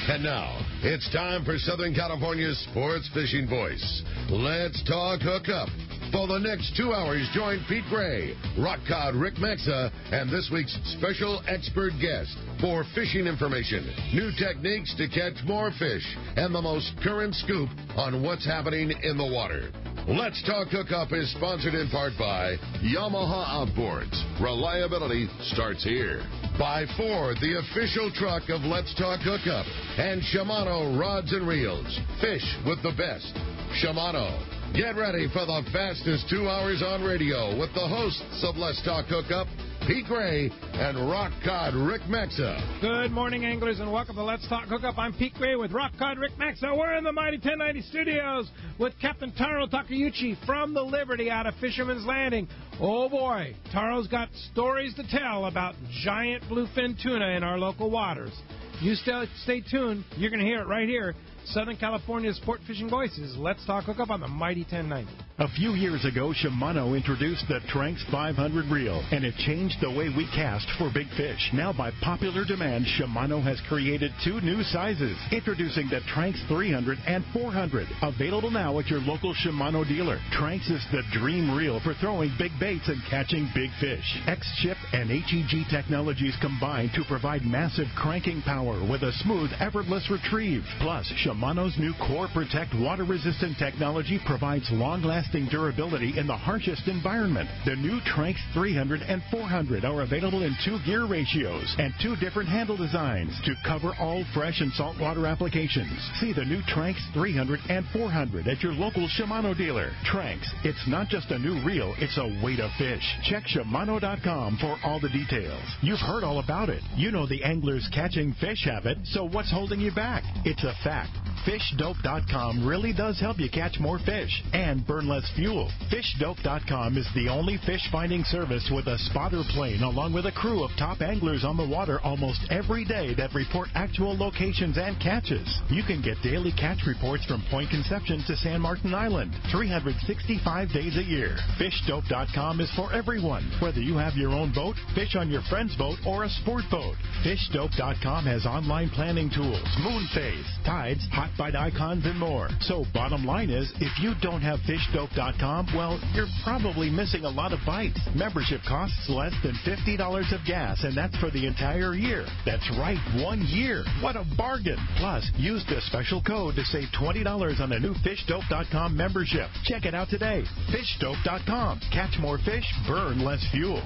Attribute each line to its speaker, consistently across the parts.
Speaker 1: And now, it's time for Southern California's sports fishing voice. Let's talk hookup. For the next 2 hours, join Pete Gray, Rock Cod Rick Maxa, and this week's special expert guest for fishing information, new techniques to catch more fish, and the most current scoop on what's happening in the water. Let's Talk Hookup is sponsored in part by Yamaha Outboards. Reliability starts here. By Ford, the official truck of Let's Talk Hookup. And Shimano Rods and Reels. Fish with the best. Shimano. Get ready for the fastest 2 hours on radio with the hosts of Let's Talk Hookup, Pete Gray and Rock Cod Rick Maxa.
Speaker 2: Good morning, anglers, and welcome to Let's Talk Hookup. I'm Pete Gray with Rock Cod Rick Maxa. We're in the mighty 1090 studios with Captain Taro Takeuchi from the Liberty out of Fisherman's Landing. Oh, boy, Taro's got stories to tell about giant bluefin tuna in our local waters. You stay tuned. You're going to hear it right here. Southern California's sport fishing voices. Let's Talk Hookup on the mighty 1090.
Speaker 3: A few years ago, Shimano introduced the Tranx 500 reel, and it changed the way we cast for big fish. Now, by popular demand, Shimano has created two new sizes. Introducing the Tranx 300 and 400, available now at your local Shimano dealer. Tranx is the dream reel for throwing big baits and catching big fish. X-Chip and HEG technologies combine to provide massive cranking power with a smooth, effortless retrieve. Plus, Shimano's new Core Protect water-resistant technology provides long-lasting durability in the harshest environment. The new Tranx 300 and 400 are available in 2 gear ratios and 2 different handle designs to cover all fresh and saltwater applications. See the new Tranx 300 and 400 at your local Shimano dealer. Tranx, it's not just a new reel, it's a way to fish. Check Shimano.com for all the details. You've heard all about it. You know the angler's catching fish habit, so what's holding you back? It's a fact. FishDope.com really does help you catch more fish and burn less fuel. FishDope.com is the only fish-finding service with a spotter plane along with a crew of top anglers on the water almost every day that report actual locations and catches. You can get daily catch reports from Point Conception to San Martin Island, 365 days a year. FishDope.com is for everyone, whether you have your own boat, fish on your friend's boat, or a sport boat. FishDope.com has online planning tools, moon phase, tides, hot bite icons, and more. So bottom line is, if you don't have FishDope.com, well, you're probably missing a lot of bites. Membership costs less than $50 of gas, and that's for the entire year. That's right, 1 year. What a bargain. Plus, use the special code to save $20 on a new FishDope.com membership. Check it out today. FishDope.com. Catch more fish, burn less fuel.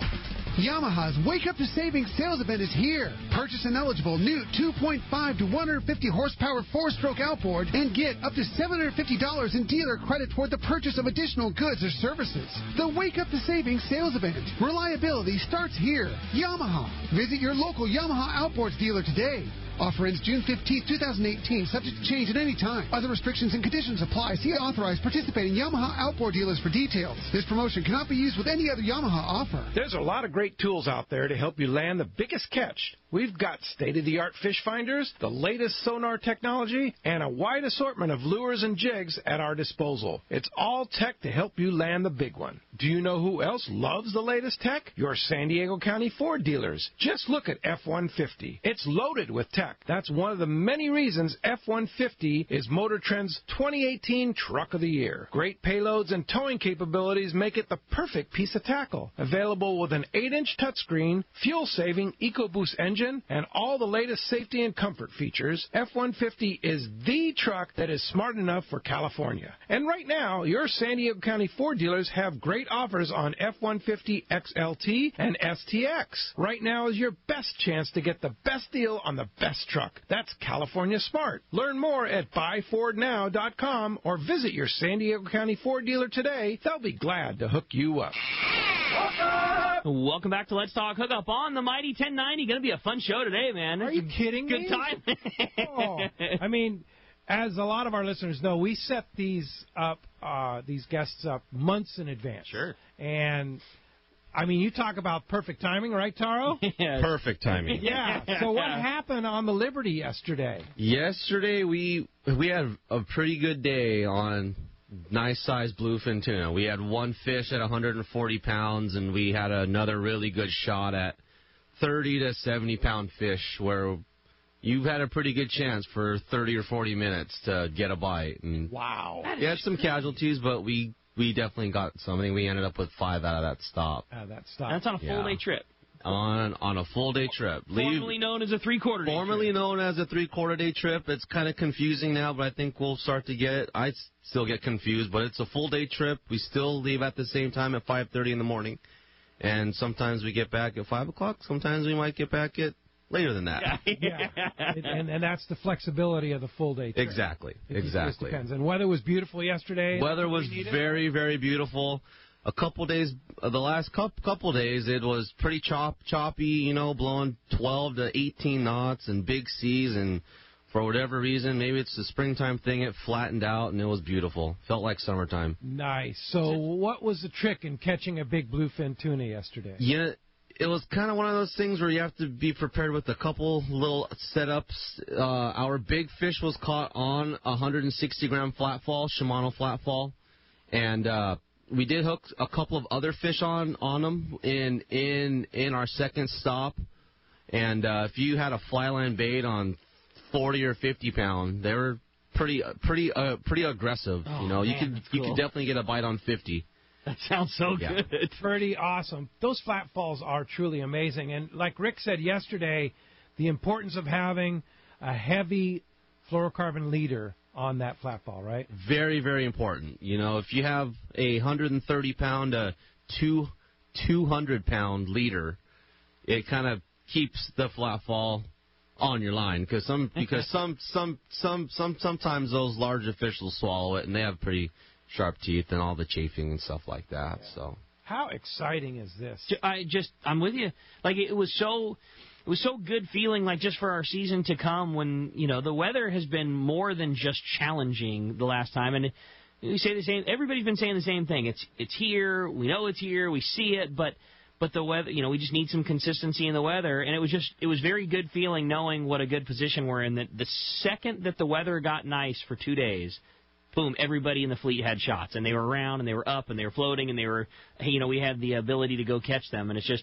Speaker 4: Yamaha's Wake Up to Savings sales event is here. Purchase an eligible new 2.5 to 150 horsepower 4-stroke outboard and get up to $750 in dealer credit toward the purchase of additional goods or services. The Wake Up to Savings sales event. Reliability starts here. Yamaha. Visit your local Yamaha Outboards dealer today. Offer ends June 15, 2018, subject to change at any time. Other restrictions and conditions apply. See authorized participating Yamaha outboard dealers for details. This promotion cannot be used with any other Yamaha offer.
Speaker 2: There's a lot of great tools out there to help you land the biggest catch. We've got state-of-the-art fish finders, the latest sonar technology, and a wide assortment of lures and jigs at our disposal. It's all tech to help you land the big one. Do you know who else loves the latest tech? Your San Diego County Ford dealers. Just look at F-150. It's loaded with tech. That's one of the many reasons F-150 is Motor Trend's 2018 Truck of the Year. Great payloads and towing capabilities make it the perfect piece of tackle. Available with an 8-inch touchscreen, fuel-saving EcoBoost engine, and all the latest safety and comfort features, F-150 is the truck that is smart enough for California. And right now, your San Diego County Ford dealers have great offers on F-150 XLT and STX. Right now is your best chance to get the best deal on the best truck. That's California smart. Learn more at buyfordnow.com or visit your San Diego County Ford dealer today. They'll be glad to hook you up.
Speaker 5: Welcome back to Let's Talk Hookup on the mighty 1090. Going to be a fun show today, man.
Speaker 2: Are you kidding me?
Speaker 5: Good time.
Speaker 2: Oh, I mean, as a lot of our listeners know, we set these guests up months in advance.
Speaker 5: Sure.
Speaker 2: And I mean, you talk about perfect timing, right, Taro?
Speaker 5: Yes.
Speaker 6: Perfect timing.
Speaker 2: Yeah. So what happened on the Liberty yesterday?
Speaker 6: Yesterday, we had a pretty good day on nice-sized bluefin tuna. We had one fish at 140 pounds, and we had another really good shot at 30 to 70-pound fish where you've had a pretty good chance for 30 or 40 minutes to get a bite. And
Speaker 2: wow.
Speaker 6: We had some casualties, but we definitely got some. I think we ended up with 5 out of that stop.
Speaker 5: That's on a full-day trip.
Speaker 6: On a full-day trip.
Speaker 5: Formerly known as a three-quarter day trip.
Speaker 6: Formerly known as a three-quarter-day trip. It's kind of confusing now, but I think we'll start to get it. I still get confused, but it's a full-day trip. We still leave at the same time at 5:30 in the morning. And sometimes we get back at 5 o'clock. Sometimes we might get back at later than that.
Speaker 2: And that's the flexibility of the full-day trip.
Speaker 6: Exactly.
Speaker 2: It just depends. And weather was beautiful yesterday.
Speaker 6: Weather was very, very beautiful. A couple days, the last couple days, it was pretty choppy, blowing 12 to 18 knots and big seas. And for whatever reason, maybe it's the springtime thing, it flattened out and it was beautiful. Felt like summertime.
Speaker 2: Nice. So what was the trick in catching a big bluefin tuna yesterday?
Speaker 6: Yeah, it was kind of one of those things where you have to be prepared with a couple little setups. Our big fish was caught on a 160-gram flatfall, Shimano flatfall. And we did hook a couple of other fish on them in our second stop. And if you had a fly line bait on 40 or 50 pound, they were pretty aggressive. You could definitely get a bite on 50.
Speaker 5: That sounds so good.
Speaker 2: It's pretty awesome. Those flatfalls are truly amazing. And like Rick said yesterday, the importance of having a heavy fluorocarbon leader on that flatfall, right?
Speaker 6: Very, very important. If you have a 130-pound, 200-pound leader, it kind of keeps the flatfall on your line sometimes those larger fish will swallow it, and they have pretty sharp teeth and all the chafing and stuff like that.
Speaker 2: Yeah.
Speaker 6: So
Speaker 2: how exciting is this?
Speaker 5: I'm with you. Like it was so good feeling, like just for our season to come, when the weather has been more than just challenging the last time. And we say the same. Everybody's been saying the same thing. It's here. We know it's here. We see it, but the weather, we just need some consistency in the weather. And it was very good feeling knowing what a good position we're in. That the second that the weather got nice for 2 days, boom, everybody in the fleet had shots, and they were around, and they were up, and they were floating, and they were, we had the ability to go catch them. And it's just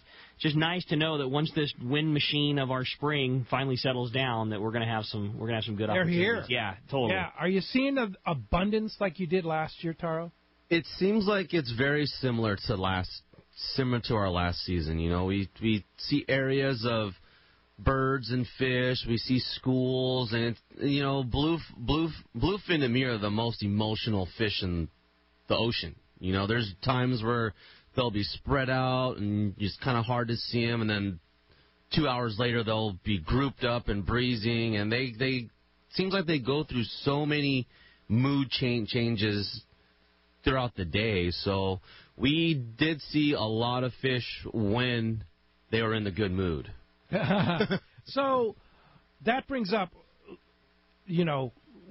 Speaker 5: nice to know that once this wind machine of our spring finally settles down, that we're going to have some good opportunities.
Speaker 2: They're here.
Speaker 5: Yeah, totally.
Speaker 2: Yeah. Are you seeing an abundance like you did last year, Taro?
Speaker 6: It seems like it's very similar to our last season. We see areas of birds and fish. We see schools, and bluefin to me are the most emotional fish in the ocean. There's times where they'll be spread out and it's kind of hard to see them, and then 2 hours later they'll be grouped up and breezing, and they seems like they go through so many mood changes throughout the day. So we did see a lot of fish when they were in the good mood.
Speaker 2: So that brings up,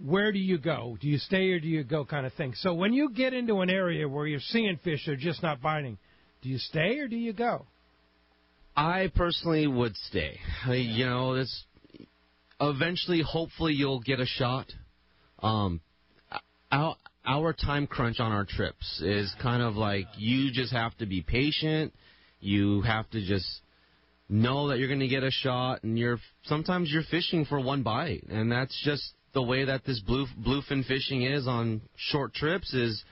Speaker 2: where do you go? Do you stay or do you go kind of thing? So when you get into an area where you're seeing fish that are just not biting, do you stay or do you go?
Speaker 6: I personally would stay. It's eventually, hopefully, you'll get a shot. Our time crunch on our trips is kind of like you just have to be patient. You have to just know that you're going to get a shot, and sometimes you're fishing for one bite, and that's just the way that this bluefin fishing is on short trips. Is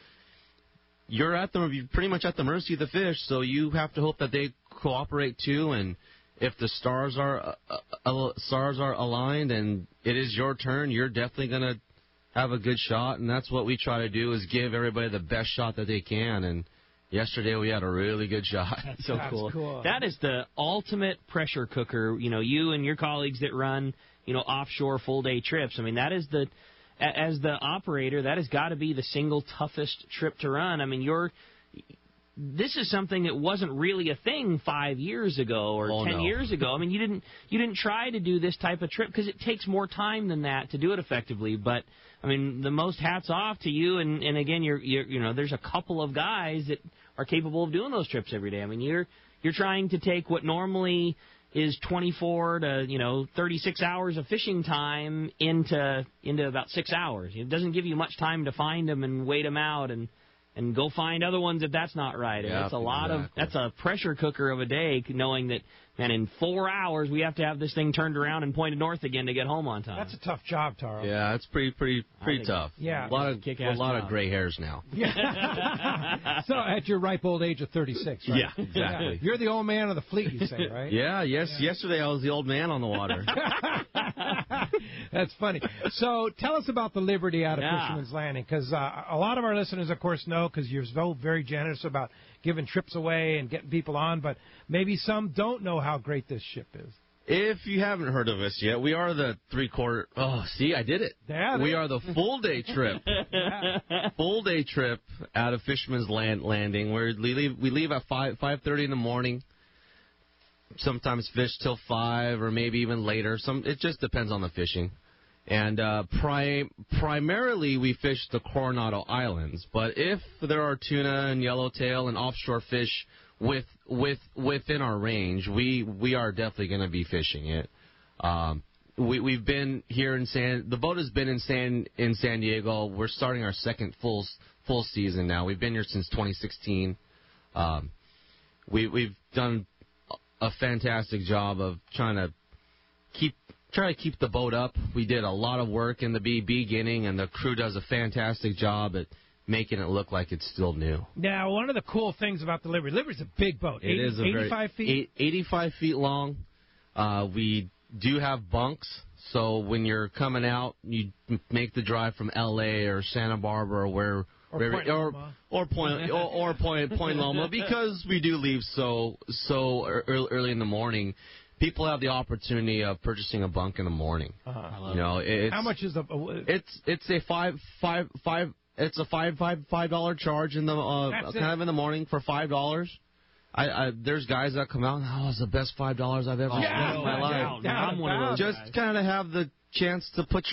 Speaker 6: you're pretty much at the mercy of the fish, so you have to hope that they cooperate too. And if the stars are aligned and it is your turn, you're definitely going to have a good shot, and that's what we try to do, is give everybody the best shot that they can. And yesterday we had a really good shot.
Speaker 5: That's so cool. That is the ultimate pressure cooker. You and your colleagues that run, offshore full-day trips. I mean, that is as the operator, that has got to be the single toughest trip to run. I mean, this is something that wasn't really a thing 5 years ago or 10 years ago. I mean, you didn't try to do this type of trip because it takes more time than that to do it effectively. But I mean, the most hats off to you. And again, there's a couple of guys that are capable of doing those trips every day. I mean, you're trying to take what normally is 24 to 36 hours of fishing time into about 6 hours. It doesn't give you much time to find them and wait them out and go find other ones if that's not right. And
Speaker 6: Yeah,
Speaker 5: that's a pressure cooker of a day, knowing that And in 4 hours, we have to have this thing turned around and pointed north again to get home on time.
Speaker 2: That's a tough job, Taro.
Speaker 6: Yeah, it's pretty tough.
Speaker 2: Yeah.
Speaker 6: A lot of gray hairs now.
Speaker 2: Yeah.
Speaker 7: So at your ripe old age of 36, right?
Speaker 6: Yeah, exactly.
Speaker 7: Yeah. You're the old man of the fleet, you say, right?
Speaker 6: Yesterday I was the old man on the water.
Speaker 7: That's funny. So tell us about the Liberty out of Fisherman's Landing, because a lot of our listeners, of course, know, because you're so very generous about giving trips away and getting people on, but maybe some don't know how great this ship is.
Speaker 6: If you haven't heard of us yet, we are the three-quarter... Oh, see, I did it.
Speaker 7: Yeah,
Speaker 6: we are the full-day trip. Full-day trip out of Fisherman's Landing, where we leave at 5:30 in the morning. Sometimes fish till 5 or maybe even later. It just depends on the fishing. And primarily we fish the Coronado Islands. But if there are tuna and yellowtail and offshore fish within our range, we are definitely going to be fishing it. We've been here the boat has been in San Diego. We're starting our second full season now. We've been here since 2016. We've done a fantastic job of trying to keep the boat up. We did a lot of work in the beginning, and the crew does a fantastic job at making it look like it's still new.
Speaker 7: Now, one of the cool things about the Liberty's a big boat.
Speaker 6: It is
Speaker 7: 85 feet?
Speaker 6: 85 feet long. We do have bunks, so when you're coming out, you make the drive from L.A. or Santa Barbara or Point Loma, because we do leave so early in the morning. People have the opportunity of purchasing a bunk in the morning.
Speaker 7: How much is
Speaker 6: it's a $5 charge in the in the morning for $5. There's guys that come out and it's the best $5 I've ever spent in my life.
Speaker 5: I'm one of those
Speaker 6: Just kind of have the chance to put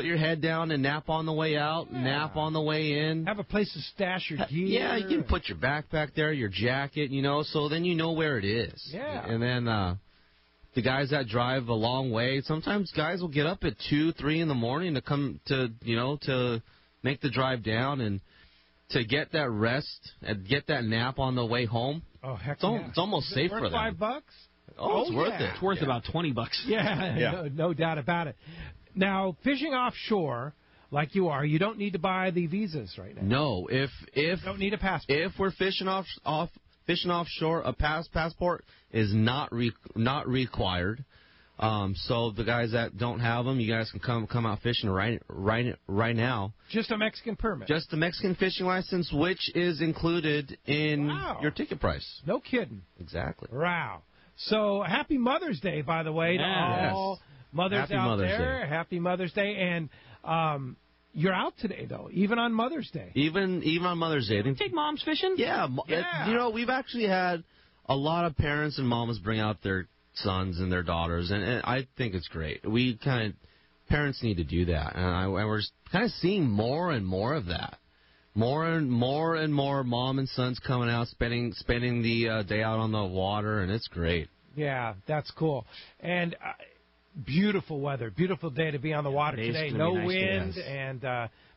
Speaker 6: your head down and nap on the way out, nap on the way in.
Speaker 7: Have a place to stash your gear.
Speaker 6: Yeah, you can put your backpack there, your jacket, so then you know where it is.
Speaker 7: Yeah.
Speaker 6: And then the guys that drive a long way, sometimes guys will get up at 2, 3 in the morning to come to make the drive down and to get that rest and get that nap on the way home.
Speaker 7: Oh, heck
Speaker 6: It's almost safe for them.
Speaker 7: $5?
Speaker 6: Oh, it's worth it.
Speaker 5: It's worth about $20.
Speaker 7: Yeah. No doubt about it. Now, fishing offshore, like you are, you don't need to buy the visas right now.
Speaker 6: No, if
Speaker 7: don't need a passport.
Speaker 6: If we're fishing offshore, a passport is not required. So the guys that don't have them, you guys can come out fishing right now.
Speaker 7: Just a Mexican permit.
Speaker 6: Just the Mexican fishing license, which is included in your ticket price.
Speaker 7: No kidding.
Speaker 6: Exactly.
Speaker 7: Wow. So happy Mother's Day, by the way, to all mothers
Speaker 6: Happy
Speaker 7: out
Speaker 6: Mother's
Speaker 7: there.
Speaker 6: Day.
Speaker 7: Happy Mother's Day. And you're out today, though, even on Mother's Day.
Speaker 6: Even on Mother's Day.
Speaker 5: Take moms fishing?
Speaker 6: Yeah. We've actually had a lot of parents and mamas bring out their sons and their daughters, and I think it's great. Parents need to do that, and we're kind of seeing more and more of that. More and more mom and sons coming out, spending the day out on the water, and it's great.
Speaker 7: Yeah, that's cool. And beautiful weather, beautiful day to be on the water today. No wind, and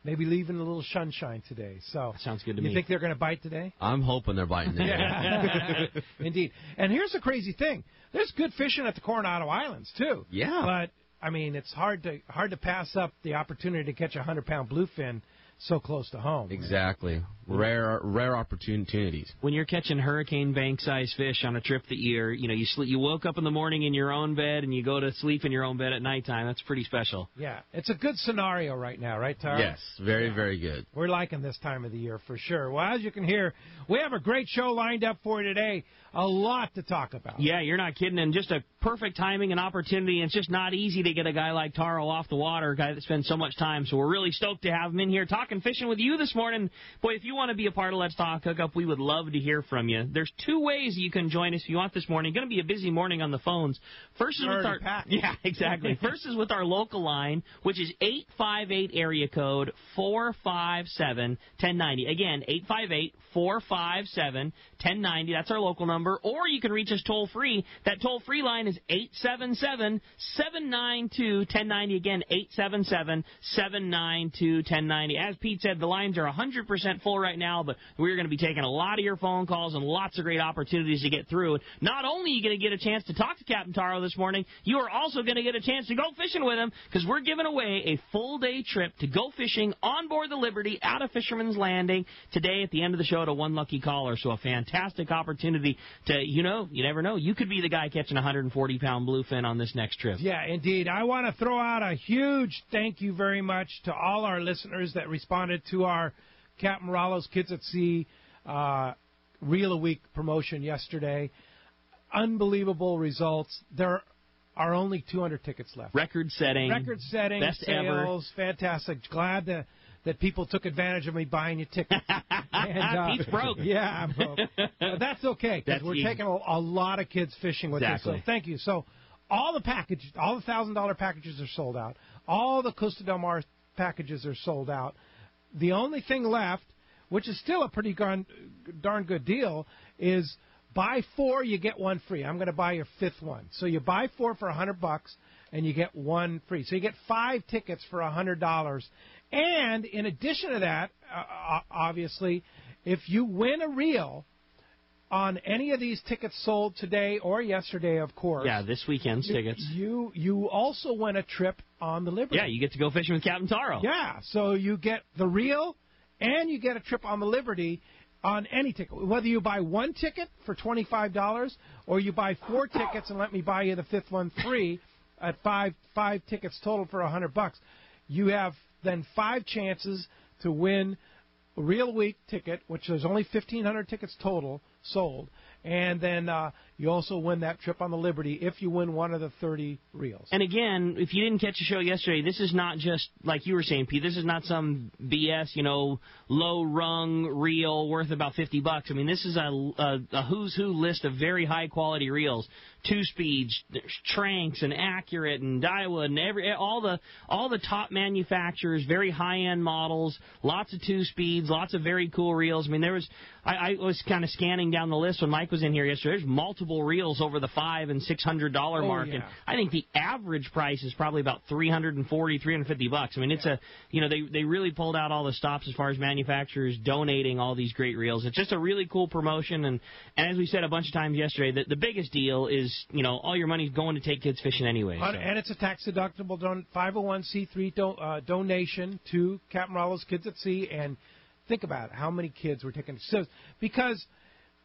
Speaker 7: maybe leaving a little sunshine today. So
Speaker 5: sounds good to me.
Speaker 7: You think they're going to bite today?
Speaker 6: I'm hoping they're biting today.
Speaker 7: Indeed. And here's the crazy thing: there's good fishing at the Coronado Islands too.
Speaker 6: Yeah.
Speaker 7: But I mean, it's hard to pass up the opportunity to catch a 100-pound bluefin so close to home.
Speaker 6: Exactly. Rare opportunities.
Speaker 5: When you're catching hurricane bank-sized fish on a trip that you woke up in the morning in your own bed and you go to sleep in your own bed at nighttime, that's pretty special.
Speaker 7: Yeah. It's a good scenario right now, right, Taro?
Speaker 6: Yes. Very good.
Speaker 7: We're liking this time of the year for sure. Well, as you can hear, we have a great show lined up for you today. A lot to talk about.
Speaker 5: Yeah, you're not kidding. And just a perfect timing and opportunity. It's just not easy to get a guy like Taro off the water, a guy that spends so much time. So we're really stoked to have him in here talking fishing with you this morning. Boy, if you want to be a part of Let's Talk Hookup, we would love to hear from you. There's 2 ways you can join us if you want this morning. Going to be a busy morning on the phones. First is with our yeah, exactly. First is with our local line, which is 858 area code 457-1090. Again, 858-457-1090. That's our local number. Or you can reach us toll free. That toll free line is is 877-792-1090. Again, 877-792-1090. As Pete said, the lines are 100% full right now, but we're going to be taking a lot of your phone calls and lots of great opportunities to get through. Not only are you going to get a chance to talk to Captain Taro this morning, you are also going to get a chance to go fishing with him, because we're giving away a full-day trip to go fishing on board the Liberty out of Fisherman's Landing today at the end of the show to one lucky caller. So a fantastic opportunity to, you never know, you could be the guy catching a 140-pound bluefin on this next trip.
Speaker 7: Yeah, indeed. I want to throw out a huge thank you very much to all our listeners that responded to our Captain Rallo's Kids at Sea Reel a Week promotion yesterday. Unbelievable results. There are only 200 tickets left.
Speaker 5: Record-setting.
Speaker 7: Best sales. Ever. Fantastic. Glad that people took advantage of me buying you tickets. And,
Speaker 5: Pete's broke.
Speaker 7: Yeah, I'm broke. But that's okay, because we're taking a lot of kids fishing with us. So thank you. So all the $1,000 packages are sold out. All the Costa Del Mar packages are sold out. The only thing left, which is still a pretty darn good deal, is buy 4, you get 1 free. I'm going to buy your 5th one. So you buy 4 for $100, and you get 1 free. So you get 5 tickets for $100. And in addition to that, obviously, if you win a reel on any of these tickets sold today or yesterday, of course.
Speaker 5: Yeah, this weekend's tickets.
Speaker 7: You also win a trip on the Liberty.
Speaker 5: Yeah, you get to go fishing with Captain Taro.
Speaker 7: Yeah, so you get the reel and you get a trip on the Liberty on any ticket. Whether you buy 1 ticket for $25 or you buy 4 tickets and let me buy you the 5th one free at 5 tickets total for $100, you have then 5 chances to win a Reel Week ticket, which there's only 1,500 tickets total sold, and then you also win that trip on the Liberty if you win one of the 30 reels.
Speaker 5: And again, if you didn't catch the show yesterday, this is not just, like you were saying, Pete, this is not some BS, low-rung reel worth about $50. I mean, this is a who's who list of very high-quality reels. 2-speeds, Tranks, and Accurate, and Daiwa, and all the top manufacturers, very high-end models, lots of 2-speeds, lots of very cool reels. I mean, I was kind of scanning down the list when Mike was in here yesterday. There's multiple reels over the $500 and $600 mark,
Speaker 7: yeah.
Speaker 5: and I think the average price is probably about $340, $350. I mean, it's they really pulled out all the stops as far as manufacturers donating all these great reels. It's just a really cool promotion, and as we said a bunch of times yesterday, the biggest deal is, all your money's going to take kids fishing anyway. So.
Speaker 7: And it's a tax-deductible 501c3 donation to Captain Rallo's Kids at Sea. And think about it, how many kids were taking. So, because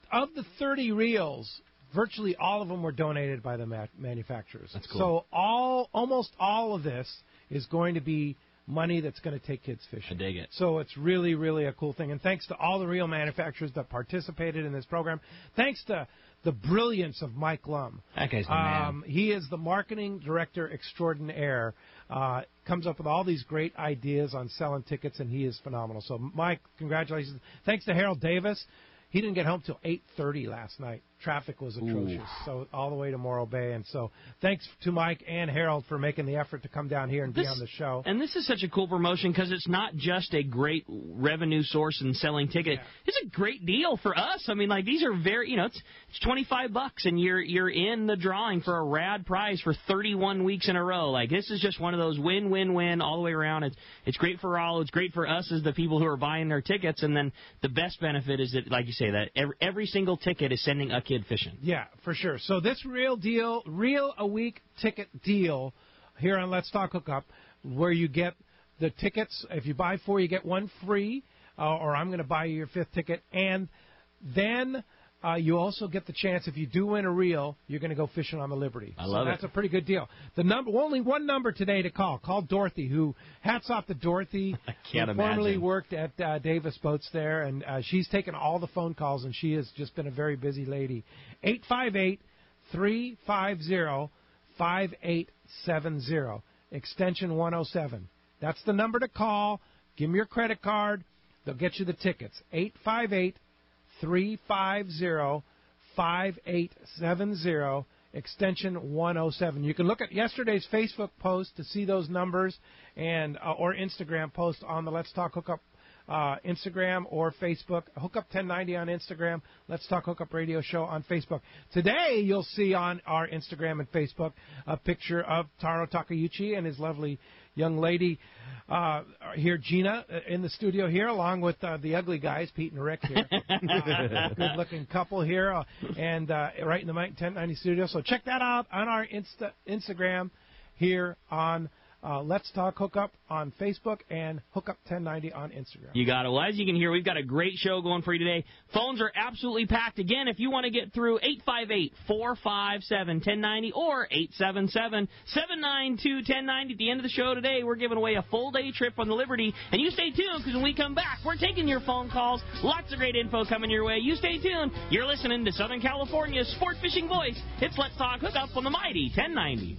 Speaker 7: of the 30 reels, virtually all of them were donated by the manufacturers.
Speaker 5: That's cool.
Speaker 7: So almost all of this is going to be money that's going to take kids fishing.
Speaker 5: I dig it.
Speaker 7: So it's really, really a cool thing. And thanks to all the reel manufacturers that participated in this program. Thanks to the brilliance of Mike Lum.
Speaker 5: That guy's the man.
Speaker 7: He is the marketing director extraordinaire. Comes up with all these great ideas on selling tickets, and he is phenomenal. So, Mike, congratulations. Thanks to Harold Davis. He didn't get home till 8:30 last night. Traffic was atrocious, so all the way to Morro Bay. And so thanks to Mike and Harold for making the effort to come down here and be on the show.
Speaker 5: And this is such a cool promotion because it's not just a great revenue source in selling tickets. Yeah. It's a great deal for us. I mean, these are very, it's $25 and you're in the drawing for a rad prize for 31 weeks in a row. This is just one of those win-win-win all the way around. It's great for all. It's great for us as the people who are buying their tickets. And then the best benefit is that, like you say, that every single ticket is sending a kid fishing.
Speaker 7: Yeah, for sure. So this Reel a Week ticket deal here on Let's Talk Hookup, where you get the tickets. If you buy 4, you get 1 free, or I'm going to buy you your 5th ticket. And then you also get the chance, if you do win a reel, you're going to go fishing on the Liberty.
Speaker 5: I love
Speaker 7: it. That's a pretty good deal. Only one number today to call. Call Dorothy, who, hats off to Dorothy, who formerly worked at Davis Boats there, and she's taken all the phone calls, and she has just been a very busy lady. 858-350-5870, extension 107. That's the number to call. Give them your credit card. They'll get you the tickets. 858-350-5870, extension 107. You can look at yesterday's Facebook post to see those numbers, and or Instagram post on the Let's Talk Hookup Instagram or Facebook. Hookup 1090 on Instagram. Let's Talk Hookup Radio Show on Facebook. Today, you'll see on our Instagram and Facebook a picture of Taro Takeuchi and his lovely young lady here, Gina, in the studio here, along with the ugly guys, Pete and Rick here. Good-looking couple here, and right in the Mike 1090 studio. So check that out on our Instagram here on Let's Talk Hookup on Facebook and Hookup 1090 on Instagram.
Speaker 5: You got it. Well, as you can hear, we've got a great show going for you today. Phones are absolutely packed. Again, if you want to get through, 858-457-1090 or 877-792-1090. At the end of the show today, we're giving away a full-day trip on the Liberty. And you stay tuned, because when we come back, we're taking your phone calls. Lots of great info coming your way. You stay tuned. You're listening to Southern California's sport fishing voice. It's Let's Talk Hookup on the mighty 1090.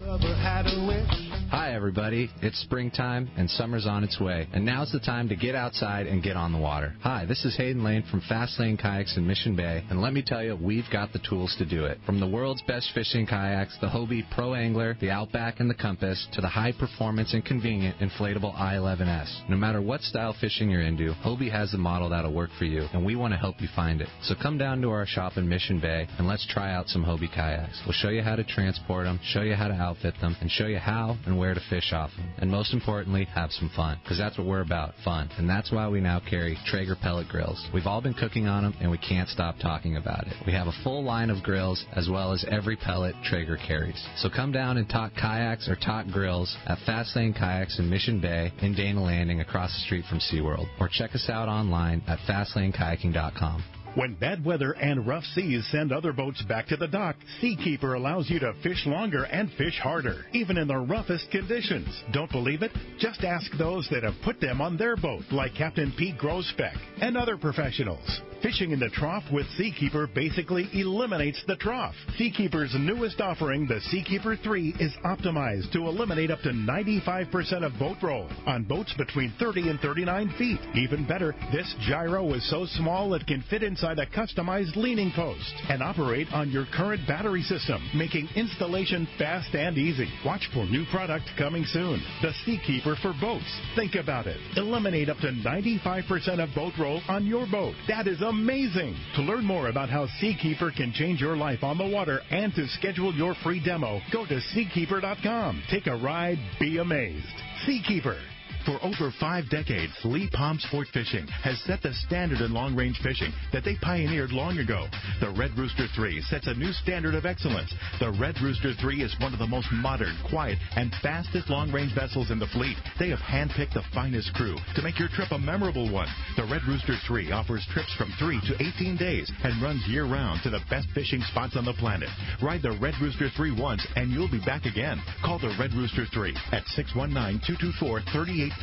Speaker 8: Hi, everybody. It's springtime and summer's on its way, and now's the time to get outside and get on the water. Hi, this is Hayden Lane from Fast Lane Kayaks in Mission Bay, and let me tell you, we've got the tools to do it. From the world's best fishing kayaks, the Hobie Pro Angler, the Outback, and the Compass, to the high-performance and convenient inflatable I-11S. No matter what style fishing you're into, Hobie has the model that'll work for you, and we want to help you find it. So come down to our shop in Mission Bay, and let's try out some Hobie kayaks. We'll show you how to transport them, show you how to outfit them, and show you how and where to fish off them. And most importantly, have some fun, because that's what we're about, fun. And that's why we now carry Traeger pellet grills. We've all been cooking on them, and we can't stop talking about it. We have a full line of grills, as well as every pellet Traeger carries. So come down and talk kayaks or talk grills at Fast Lane Kayaks in Mission Bay in Dana Landing across the street from SeaWorld. Or check us out online at fastlanekayaking.com.
Speaker 3: When bad weather and rough seas send other boats back to the dock, Seakeeper allows you to fish longer and fish harder, even in the roughest conditions. Don't believe it? Just ask those that have put them on their boat, like Captain Pete Grosbeck and other professionals. Fishing in the trough with Seakeeper basically eliminates the trough. Seakeeper's newest offering, the Seakeeper 3, is optimized to eliminate up to 95% of boat roll on boats between 30 and 39 feet. Even better, this gyro is so small it can fit inside a customized leaning post and operate on your current battery system, making installation fast and easy. Watch for new product coming soon. The Seakeeper for boats. Think about it. Eliminate up to 95% of boat roll on your boat. That is amazing. To learn more about how Seakeeper can change your life on the water and to schedule your free demo, go to Seakeeper.com. Take a ride, be amazed. Seakeeper. For over 5 decades, Lee Palm Sport Fishing has set the standard in long-range fishing that they pioneered long ago. The Red Rooster 3 sets a new standard of excellence. The Red Rooster 3 is one of the most modern, quiet, and fastest long-range vessels in the fleet. They have handpicked the finest crew to make your trip a memorable one. The Red Rooster 3 offers trips from 3 to 18 days and runs year-round to the best fishing spots on the planet. Ride the Red Rooster 3 once, and you'll be back again. Call the Red Rooster 3 at 619-224-3857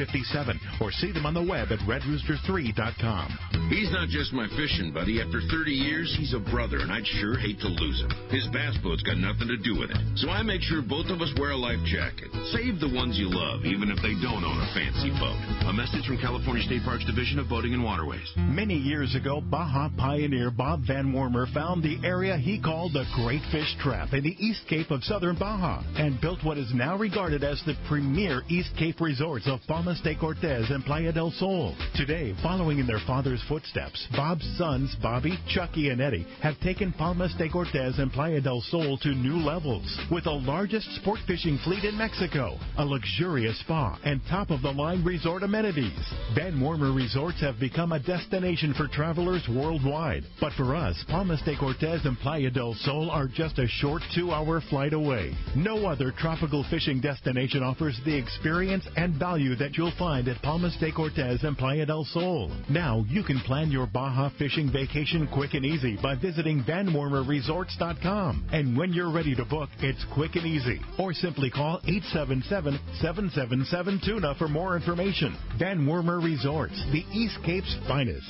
Speaker 3: or see them on the web at redrooster3.com.
Speaker 9: He's not just my fishing buddy. After 30 years, he's a brother, and I'd sure hate to lose him. His bass boat's got nothing to do with it. So I make sure both of us wear a life jacket. Save the ones you love, even if they don't own a fancy boat. A message from California State Parks Division of Boating and Waterways.
Speaker 3: Many years ago, Baja pioneer Bob Van Wormer found the area he called the Great Fish Trap in the East Cape of southern Baja and built what is now regarded as the premier East Cape resorts of Palmas de Cortez and Playa del Sol. Today, following in their father's footsteps, Bob's sons, Bobby, Chucky, and Eddie, have taken Palmas de Cortez and Playa del Sol to new levels. With the largest sport fishing fleet in Mexico, a luxurious spa, and top-of-the-line resort amenities, Van Wormer Resorts have become a destination for travelers worldwide. But for us, Palmas de Cortez and Playa del Sol are just a short 2-hour flight away. No other tropical fishing destination offers the experience and value that you'll find at Palmas de Cortez and Playa del Sol. Now you can plan your Baja fishing vacation quick and easy by visiting VanWormerResorts.com. And when you're ready to book, it's quick and easy. Or simply call 877-777-TUNA for more information. Van Wormer Resorts, the East Cape's finest.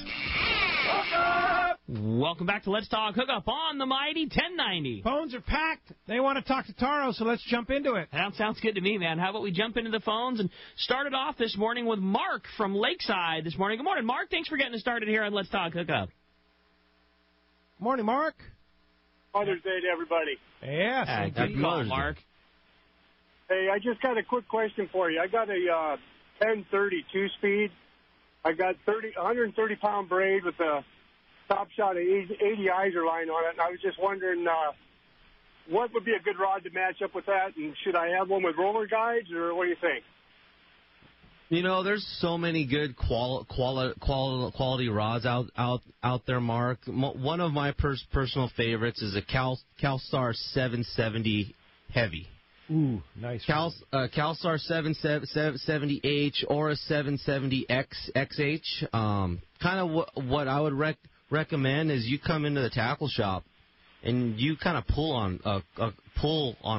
Speaker 5: Welcome back to Let's Talk Hookup on the mighty 1090.
Speaker 7: Phones are packed. They want to talk to Taro, so let's jump into it.
Speaker 5: That sounds good to me, man. How about we jump into the phones and start it off this morning with Mark from Lakeside this morning. Good morning, Mark. Thanks for getting us started here on Let's Talk Hookup.
Speaker 7: Morning, Mark.
Speaker 10: Mother's Day to everybody.
Speaker 7: Yes.
Speaker 5: Good call, Mark.
Speaker 10: Hey, I just got a quick question for you. I got a 1032 speed I got 130-pound braid with a top shot of 80 Iser line on it, and I was just wondering what would be a good rod to match up with that, and should I have one with roller guides, or what do you think?
Speaker 6: You know, there's so many good quality rods out there, Mark. One of my personal favorites is a CalStar 770 Heavy.
Speaker 7: Ooh, nice.
Speaker 6: CalStar 770H or a 770XH. Kind of what I would recommend is you come into the tackle shop and you kind of pull on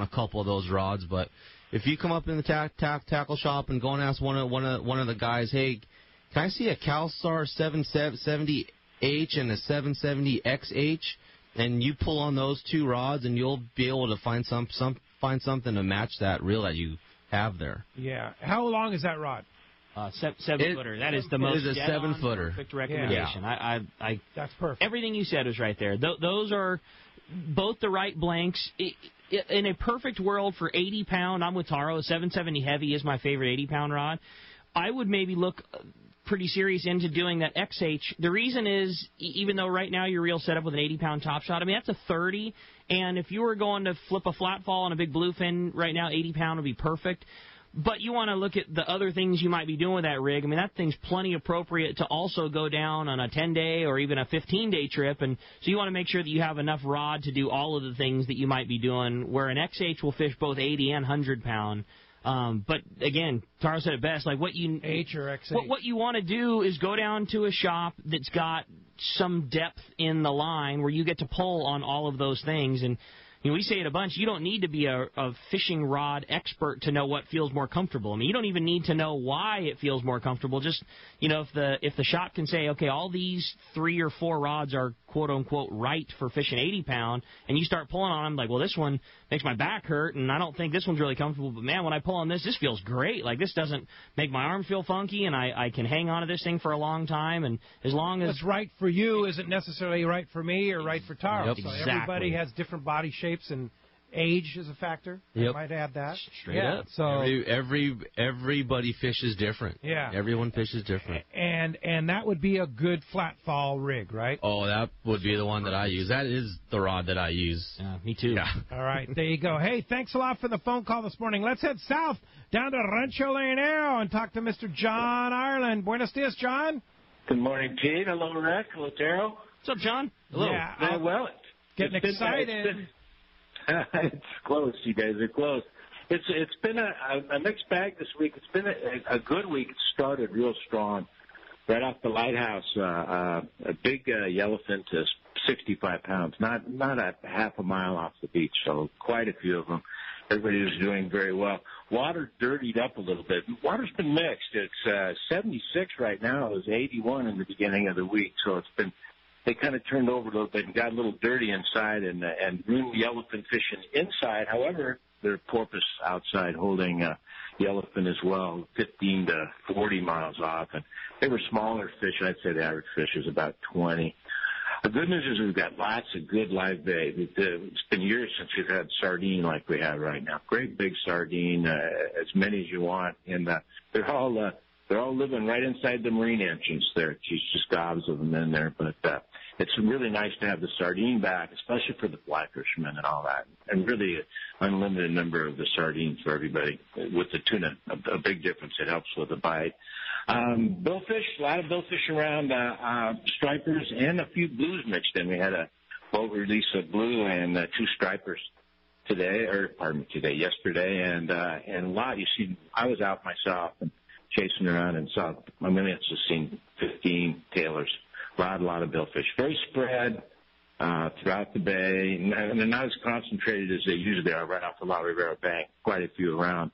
Speaker 6: a couple of those rods, but if you come up in the tackle shop and go and ask one of the guys, hey, can I see a CalStar 770H and a 770XH? And you pull on those two rods, and you'll be able to find something to match that reel that you have there.
Speaker 7: Yeah. How long is that rod?
Speaker 5: 7-footer. That is the most
Speaker 6: It is a 7-footer.
Speaker 5: Perfect recommendation.
Speaker 7: Yeah.
Speaker 5: I
Speaker 7: That's perfect.
Speaker 5: Everything you said was right there. Those are both the right blanks. In a perfect world for 80-pound, I'm with Taro. 770 Heavy is my favorite 80-pound rod. I would maybe look pretty serious into doing that XH. The reason is, even though right now your reel's set up with an 80-pound top shot, I mean, that's a 30, and if you were going to flip a flat fall on a big bluefin right now, 80-pound would be perfect. But you want to look at the other things you might be doing with that rig. I mean, that thing's plenty appropriate to also go down on a 10-day or even a 15-day trip. And so you want to make sure that you have enough rod to do all of the things that you might be doing, where an XH will fish both 80 and 100-pound. But, again, Taro said it best. Like
Speaker 7: H or XH.
Speaker 5: What you want to do is go down to a shop that's got some depth in the line where you get to pull on all of those things. And we say it a bunch. You don't need to be a fishing rod expert to know what feels more comfortable. I mean, you don't even need to know why it feels more comfortable. Just, if the shop can say, okay, all these 3 or 4 rods are quote unquote right for fishing 80-pound, and you start pulling on them, like, well, this one makes my back hurt, and I don't think this one's really comfortable. But man, when I pull on this feels great. Like, this doesn't make my arm feel funky, and I can hang on to this thing for a long time. And as long as
Speaker 7: what's right for you isn't necessarily right for me or right for Taro.
Speaker 6: Yep,
Speaker 7: so
Speaker 5: exactly.
Speaker 7: Everybody has different body shapes, and age is a factor.
Speaker 6: Yep.
Speaker 7: I might add that.
Speaker 5: Straight up.
Speaker 7: So
Speaker 6: Everybody fishes different.
Speaker 7: Yeah.
Speaker 6: Everyone fishes different.
Speaker 7: And that would be a good flat fall rig, right?
Speaker 6: Oh, that would be the one that I use. That is the rod that I use.
Speaker 5: Yeah, me too.
Speaker 6: Yeah.
Speaker 7: All right, there you go. Hey, thanks a lot for the phone call this morning. Let's head south down to Rancho Leonero and talk to Mr. John Ireland. Buenos dias, John.
Speaker 11: Good morning, Pete. Hello, Rick. Hello, Taro.
Speaker 5: What's up, John? Hello.
Speaker 7: Yeah,
Speaker 11: Well,
Speaker 7: getting excited.
Speaker 11: It's close. You guys are close. It's been a mixed bag this week. It's been a good week. It started real strong. Right off the lighthouse, a big yellowfin to 65 pounds, not a half a mile off the beach, so quite a few of them. Everybody was doing very well. Water dirtied up a little bit. Water's been mixed. It's 76 right now. It was 81 in the beginning of the week, so they kind of turned over a little bit and got a little dirty inside and room yellowfin fishing inside. However, there are porpoise outside holding yellowfin as well, 15 to 40 miles off. And they were smaller fish. I'd say the average fish is about 20. The good news is we've got lots of good live bait. It's been years since we've had sardine like we have right now. Great big sardine, as many as you want. And they're all living right inside the marine entrance there. Geez, just gobs of them in there. But it's really nice to have the sardine back, especially for the fly fishermen and all that. And really an unlimited number of the sardines for everybody. With the tuna, a big difference. It helps with the bite. Billfish, a lot of billfish around, stripers and a few blues mixed in. We had a boat release of blue and 2 stripers yesterday. And a lot, you see, I was out myself and chasing around and saw, I mean, it's just seen 15 tailors, a lot of billfish. Very spread throughout the bay, and they're not as concentrated as they usually are right off the La Rivera Bank, quite a few around.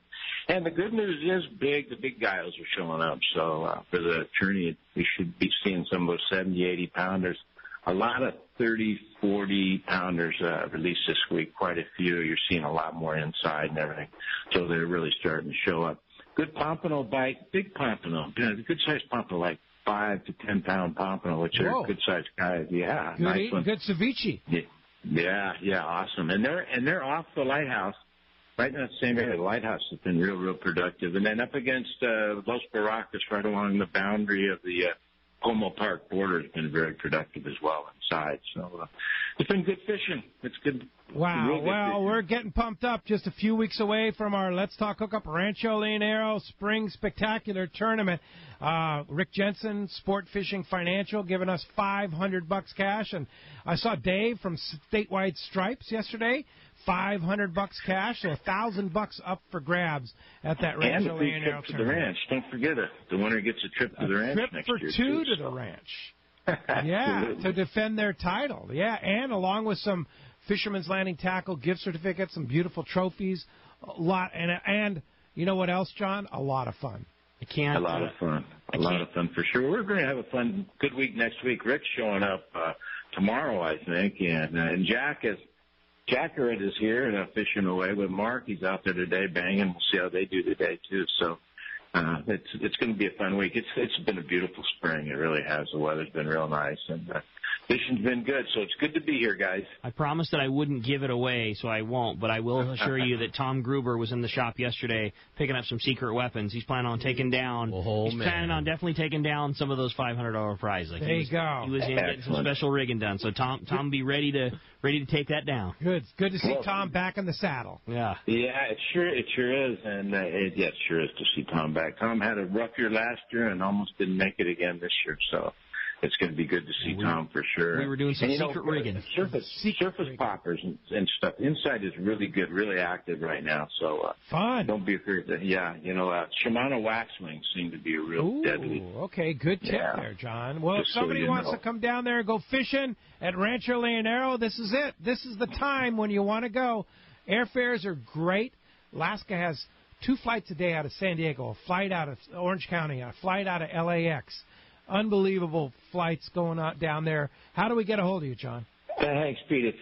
Speaker 11: And the good news is the big guys are showing up. So for the tourney, we should be seeing some of those 70, 80 pounders. A lot of 30, 40 pounders released this week, quite a few. You're seeing a lot more inside and everything. So they're really starting to show up. Good pompano bite, big pompano, good-sized pompano, like 5 to 10 pound pompano, which are good-sized guys. Yeah,
Speaker 7: good ceviche.
Speaker 11: Yeah, awesome. And they're off the lighthouse right in that same area. The lighthouse has been real productive. And then up against Los Barracas, right along the boundary of the Como Park border, has been very productive as well inside. So it's been good fishing. It's good.
Speaker 7: Wow. Well, we're getting pumped up just a few weeks away from our Let's Talk Hookup Rancho Leonero Spring Spectacular Tournament. Rick Jensen, Sport Fishing Financial, giving us $500 cash. And I saw Dave from Statewide Stripes yesterday, $500 cash, so $1,000 up for grabs at that Rancho Leonero
Speaker 11: tournament. To the ranch. Don't forget it. The winner gets a trip to the ranch next year.
Speaker 7: Trip for two to the ranch. Yeah, to defend their title. Yeah, and along with some Fisherman's Landing tackle, gift certificates, some beautiful trophies, a lot, and you know what else, John? A lot of fun.
Speaker 11: A lot of fun. A lot of fun for sure. We're going to have a good week next week. Rick's showing up tomorrow, I think, and Jacarette is here fishing away with Mark. He's out there today banging. We'll see how they do today too. So it's going to be a fun week. It's been a beautiful spring. It really has. The weather's been real nice, and fishing's been good. So it's good to be here, guys.
Speaker 5: I promised that I wouldn't give it away, so I won't. But I will assure you that Tom Gruber was in the shop yesterday picking up some secret weapons. He's planning on taking down. Planning on definitely taking down some of those $500 prizes.
Speaker 7: There you go.
Speaker 5: He was in getting some special rigging done. So Tom, be ready to take that down.
Speaker 7: Good. Good to see Tom back in the saddle.
Speaker 5: Yeah.
Speaker 11: Yeah, it sure is, and it sure is to see Tom back. Tom had a rough year last year and almost didn't make it again this year. So it's going to be good to see Tom for sure.
Speaker 5: We were doing some secret rigging.
Speaker 11: Surface poppers and stuff. Inside is really good, really active right now. So
Speaker 7: fun.
Speaker 11: Don't be afraid. Shimano wax wings seem to be a real deadly.
Speaker 7: Okay, good tip there, John. Well, if somebody wants to come down there and go fishing at Rancho Leonero, this is it. This is the time when you want to go. Airfares are great. Alaska has 2 flights a day out of San Diego, a flight out of Orange County, a flight out of LAX. Unbelievable flights going on down there. How do we get a hold of you, John?
Speaker 11: Thanks, Pete. It's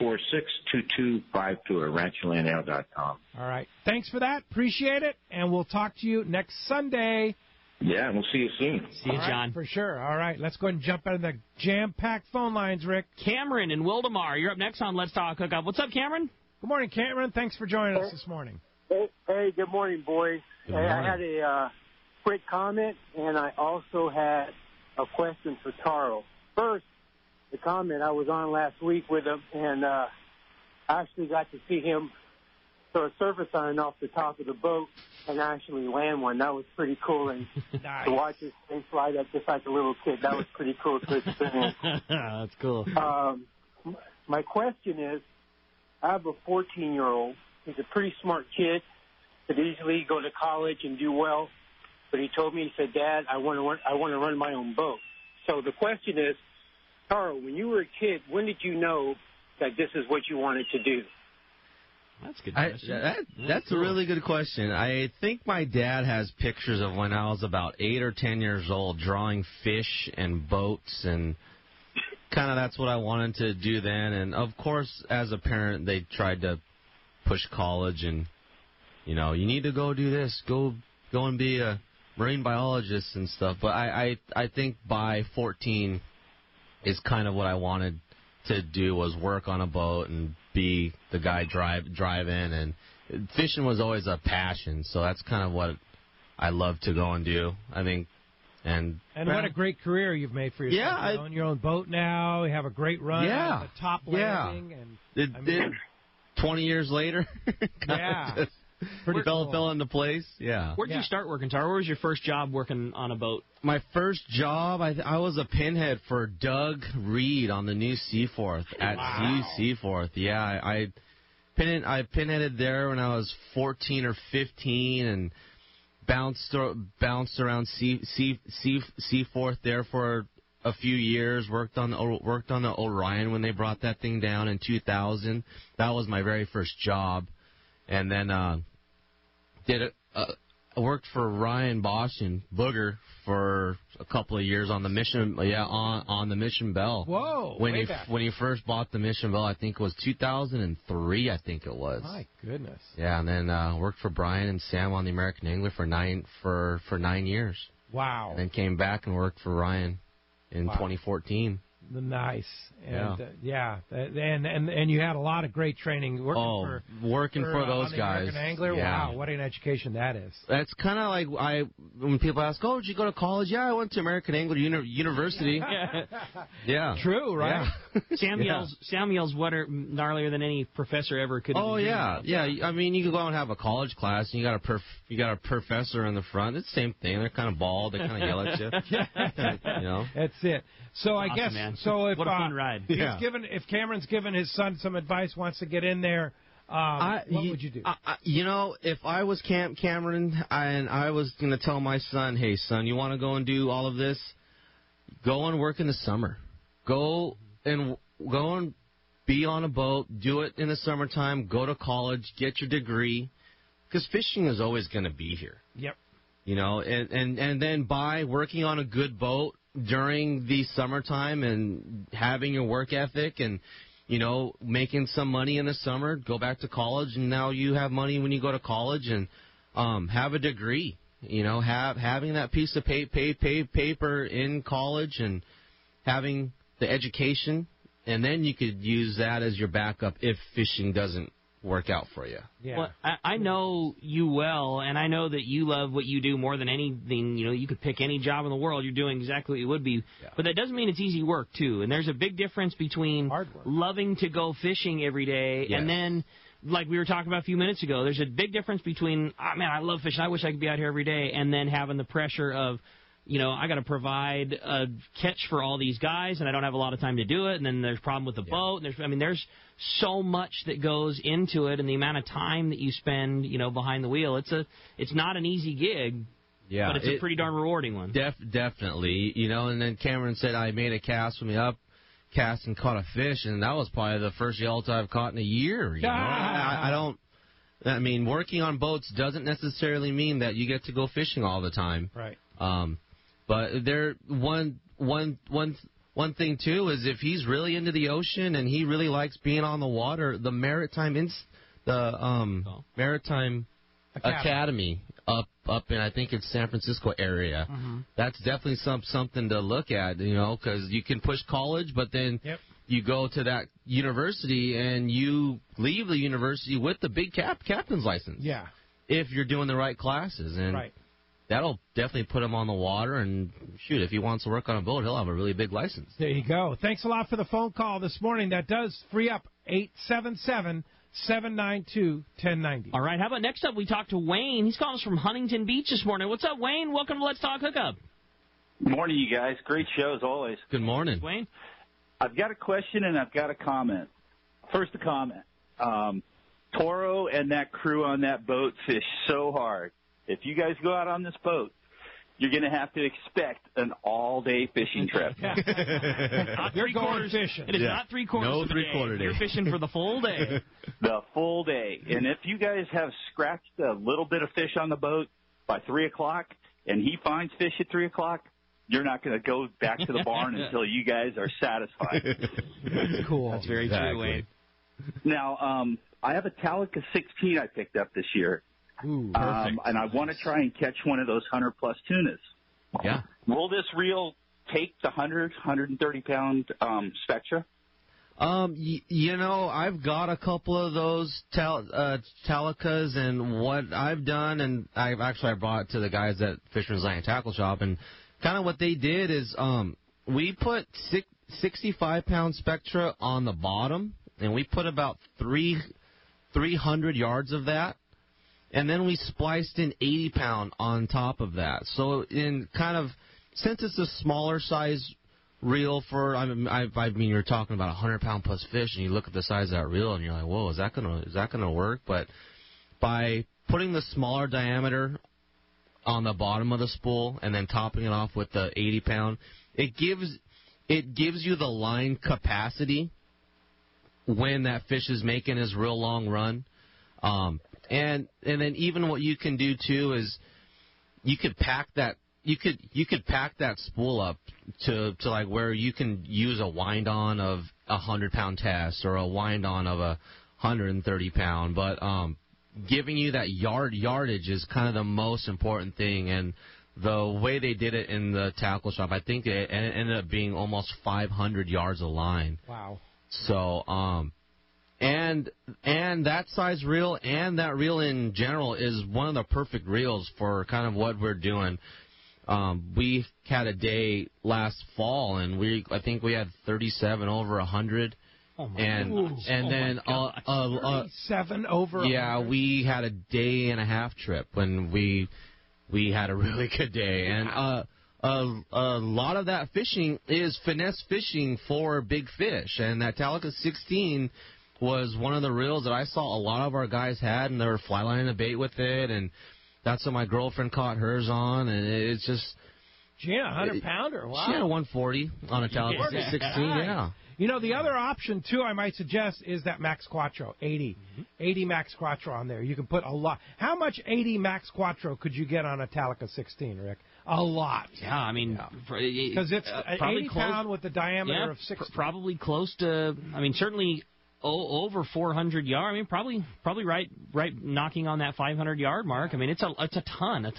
Speaker 11: 800-646-2252 at rancholeonero.com.
Speaker 7: All right. Thanks for that. Appreciate it. And we'll talk to you next Sunday.
Speaker 11: Yeah, we'll see you soon.
Speaker 5: See you, John.
Speaker 7: For sure. All right. Let's go ahead and jump out of the jam-packed phone lines, Rick.
Speaker 5: Cameron in Wildemar, you're up next on Let's Talk Hookup. What's up, Cameron?
Speaker 7: Good morning, Cameron. Thanks for joining us this morning.
Speaker 10: Hey, good morning, boys.
Speaker 6: Good morning.
Speaker 10: I had a quick comment, and I also had a question for Taro. First, the comment, I was on last week with him, and I actually got to see him throw a surface iron off the top of the boat and actually land one. That was pretty cool, and
Speaker 7: nice.
Speaker 10: to watch his face light up just like a little kid, that was pretty cool to experience.
Speaker 5: That's cool.
Speaker 10: My question is, I have a 14-year-old. He's a pretty smart kid, could easily go to college and do well. But he told me, he said, Dad, I want to run my own boat. So the question is, Taro, when you were a kid, when did you know that this is what you wanted to do?
Speaker 5: That's a good question.
Speaker 6: That's a really good question. I think my dad has pictures of when I was about 8 or 10 years old drawing fish and boats, and kind of that's what I wanted to do then. And, of course, as a parent, they tried to push college and, you need to go do this, go and be a marine biologist and stuff. But I think by 14 is kind of what I wanted to do, was work on a boat and be the guy drive in. And fishing was always a passion, so that's kind of what I love to go and do, I think. And
Speaker 7: what a great career you've made for yourself.
Speaker 6: Yeah,
Speaker 7: you own your own boat now. You have a great run at the top landing. And
Speaker 6: 20 years later, just fell into place. Yeah.
Speaker 5: Where did you start working, Taro? Where was your first job working on a boat?
Speaker 6: My first job, I was a pinhead for Doug Reed on the new Seaforth at Seaforth. Yeah, I pinheaded there when I was 14 or 15 and bounced around Seaforth there for a few years. Worked on the Orion when they brought that thing down in 2000. That was my very first job, and then I worked for Ryan Bosch and Booger for a couple of years on the Mission. On the Mission Bell.
Speaker 7: Whoa!
Speaker 6: When you first bought the Mission Bell, I think it was 2003. I think it was.
Speaker 7: My goodness.
Speaker 6: Yeah, and then worked for Brian and Sam on the American Angler for 9 years.
Speaker 7: Wow.
Speaker 6: And then came back and worked for Ryan in 2014.
Speaker 7: Nice. And and you had a lot of great training working for
Speaker 6: those
Speaker 7: the
Speaker 6: guys.
Speaker 7: American Angler.
Speaker 6: Yeah.
Speaker 7: Wow, what an education that is.
Speaker 6: That's kind of like when people ask, "Oh, did you go to college?" Yeah, I went to American Angler University. Yeah.
Speaker 7: True, right?
Speaker 6: Yeah.
Speaker 5: Sam yells what are gnarlier than any professor ever could.
Speaker 6: Oh yeah. I mean, you can go and have a college class, and you got a professor in the front. It's the same thing. They're kind of bald. They kind of yell at you.
Speaker 7: That's it. So
Speaker 5: awesome,
Speaker 7: I guess
Speaker 5: man.
Speaker 7: So if
Speaker 5: what a fun ride.
Speaker 7: If Cameron's given his son some advice, wants to get in there, what would you do?
Speaker 6: If I was Cameron and I was going to tell my son, hey son, you want to go and do all of this? Go and work in the summer. Go and be on a boat. Do it in the summertime. Go to college. Get your degree. Because fishing is always going to be here.
Speaker 7: Yep.
Speaker 6: And then by working on a good boat during the summertime and having your work ethic and, making some money in the summer, go back to college, and now you have money when you go to college and have a degree. Having that piece of paper in college and having the education, and then you could use that as your backup if fishing doesn't work out for you.
Speaker 7: Yeah.
Speaker 5: Well, I know you well, and I know that you love what you do more than anything. You could pick any job in the world. You're doing exactly what you would be. Yeah. But that doesn't mean it's easy work, too. And there's a big difference between loving to go fishing every day and then, like we were talking about a few minutes ago, there's a big difference between, I love fishing, I wish I could be out here every day, and then having the pressure of, I got to provide a catch for all these guys, and I don't have a lot of time to do it. And then there's a problem with the boat. And there's so much that goes into it, and the amount of time that you spend, behind the wheel. It's not an easy gig. Yeah, but it's a pretty darn rewarding one.
Speaker 6: Definitely, And then Cameron said I made a cast with me up, cast and caught a fish, and that was probably the first Yelta I've caught in a year. Working on boats doesn't necessarily mean that you get to go fishing all the time.
Speaker 7: Right.
Speaker 6: But one thing too is if he's really into the ocean and he really likes being on the water, the Maritime Maritime Academy up in, I think it's San Francisco area. Mm-hmm. That's definitely something to look at, because you can push college, but then you go to that university and you leave the university with the big captain's license.
Speaker 7: Yeah.
Speaker 6: If you're doing the right classes. And that'll definitely put him on the water, and shoot, if he wants to work on a boat, he'll have a really big license.
Speaker 7: There you go. Thanks a lot for the phone call this morning. That does free up 877-792-1090.
Speaker 5: All right, how about next up we talk to Wayne. He's calling us from Huntington Beach this morning. What's up, Wayne? Welcome to Let's Talk Hookup.
Speaker 12: Good morning, you guys. Great show as always.
Speaker 6: Good morning.
Speaker 5: Wayne?
Speaker 12: I've got a question and I've got a comment. First, a comment. Taro and that crew on that boat fish so hard. If you guys go out on this boat, you're going to have to expect an all-day fishing trip.
Speaker 5: Not three-quarters fishing. It is not three-quarters
Speaker 6: no
Speaker 5: of the
Speaker 6: three-quarter day.
Speaker 5: You're fishing for the full day.
Speaker 12: The full day. And if you guys have scratched a little bit of fish on the boat by 3 o'clock and he finds fish at 3 o'clock, you're not going to go back to the barn until you guys are satisfied.
Speaker 7: That's cool.
Speaker 5: That's very true, Wayne.
Speaker 12: Now, I have a Talica 16 I picked up this year.
Speaker 7: Ooh,
Speaker 12: and I want to try and catch one of those 100-plus tunas.
Speaker 6: Yeah.
Speaker 12: Will this reel take the 130-pound Spectra?
Speaker 6: I've got a couple of those Talicas, and what I've done, and I brought it to the guys at Fisherman's Landing Tackle Shop, and kind of what they did is we put 65-pound Spectra on the bottom, and we put about 300 yards of that. And then we spliced in 80-pound on top of that. So since it's a smaller size reel you're talking about 100-pound plus fish, and you look at the size of that reel, and you're like, whoa, is that gonna work? But by putting the smaller diameter on the bottom of the spool and then topping it off with the 80-pound, it gives you the line capacity when that fish is making his real long run. And then even what you can do too is you could pack that spool up to like where you can use a wind on of 100-pound test or a wind on of 130-pound, but giving you that yardage is kind of the most important thing. And the way they did it in the tackle shop, I think it ended up being almost 500 yards of line.
Speaker 7: Wow. So,
Speaker 6: and that size reel and that reel in general is one of the perfect reels for kind of what we're doing. We had a day last fall, and I think we had 37 over 100.
Speaker 7: Oh my
Speaker 6: and then
Speaker 7: 37 over 100.
Speaker 6: Yeah, we had a day and a half trip when we had a really good day, and a lot of that fishing is finesse fishing for big fish, and that Talica 16 was one of the reels that I saw a lot of our guys had, and they were fly lining the bait with it, and that's what my girlfriend caught hers on, and it's just...
Speaker 7: She had a 100-pounder, wow.
Speaker 6: She had a 140 on a Talica 16, yeah.
Speaker 7: You know, the other option, too, I might suggest, is that Max Quattro, 80. 80 Max Quattro on there. You can put a lot. How much 80 Max Quattro could you get on a Talica 16, Rick? A lot.
Speaker 5: Yeah, I mean...
Speaker 7: Because it's an 80-pound with the diameter of 60.
Speaker 5: Probably close to... I mean, certainly... over 400 yards. I mean, probably right knocking on that 500-yard mark. I mean, it's a ton of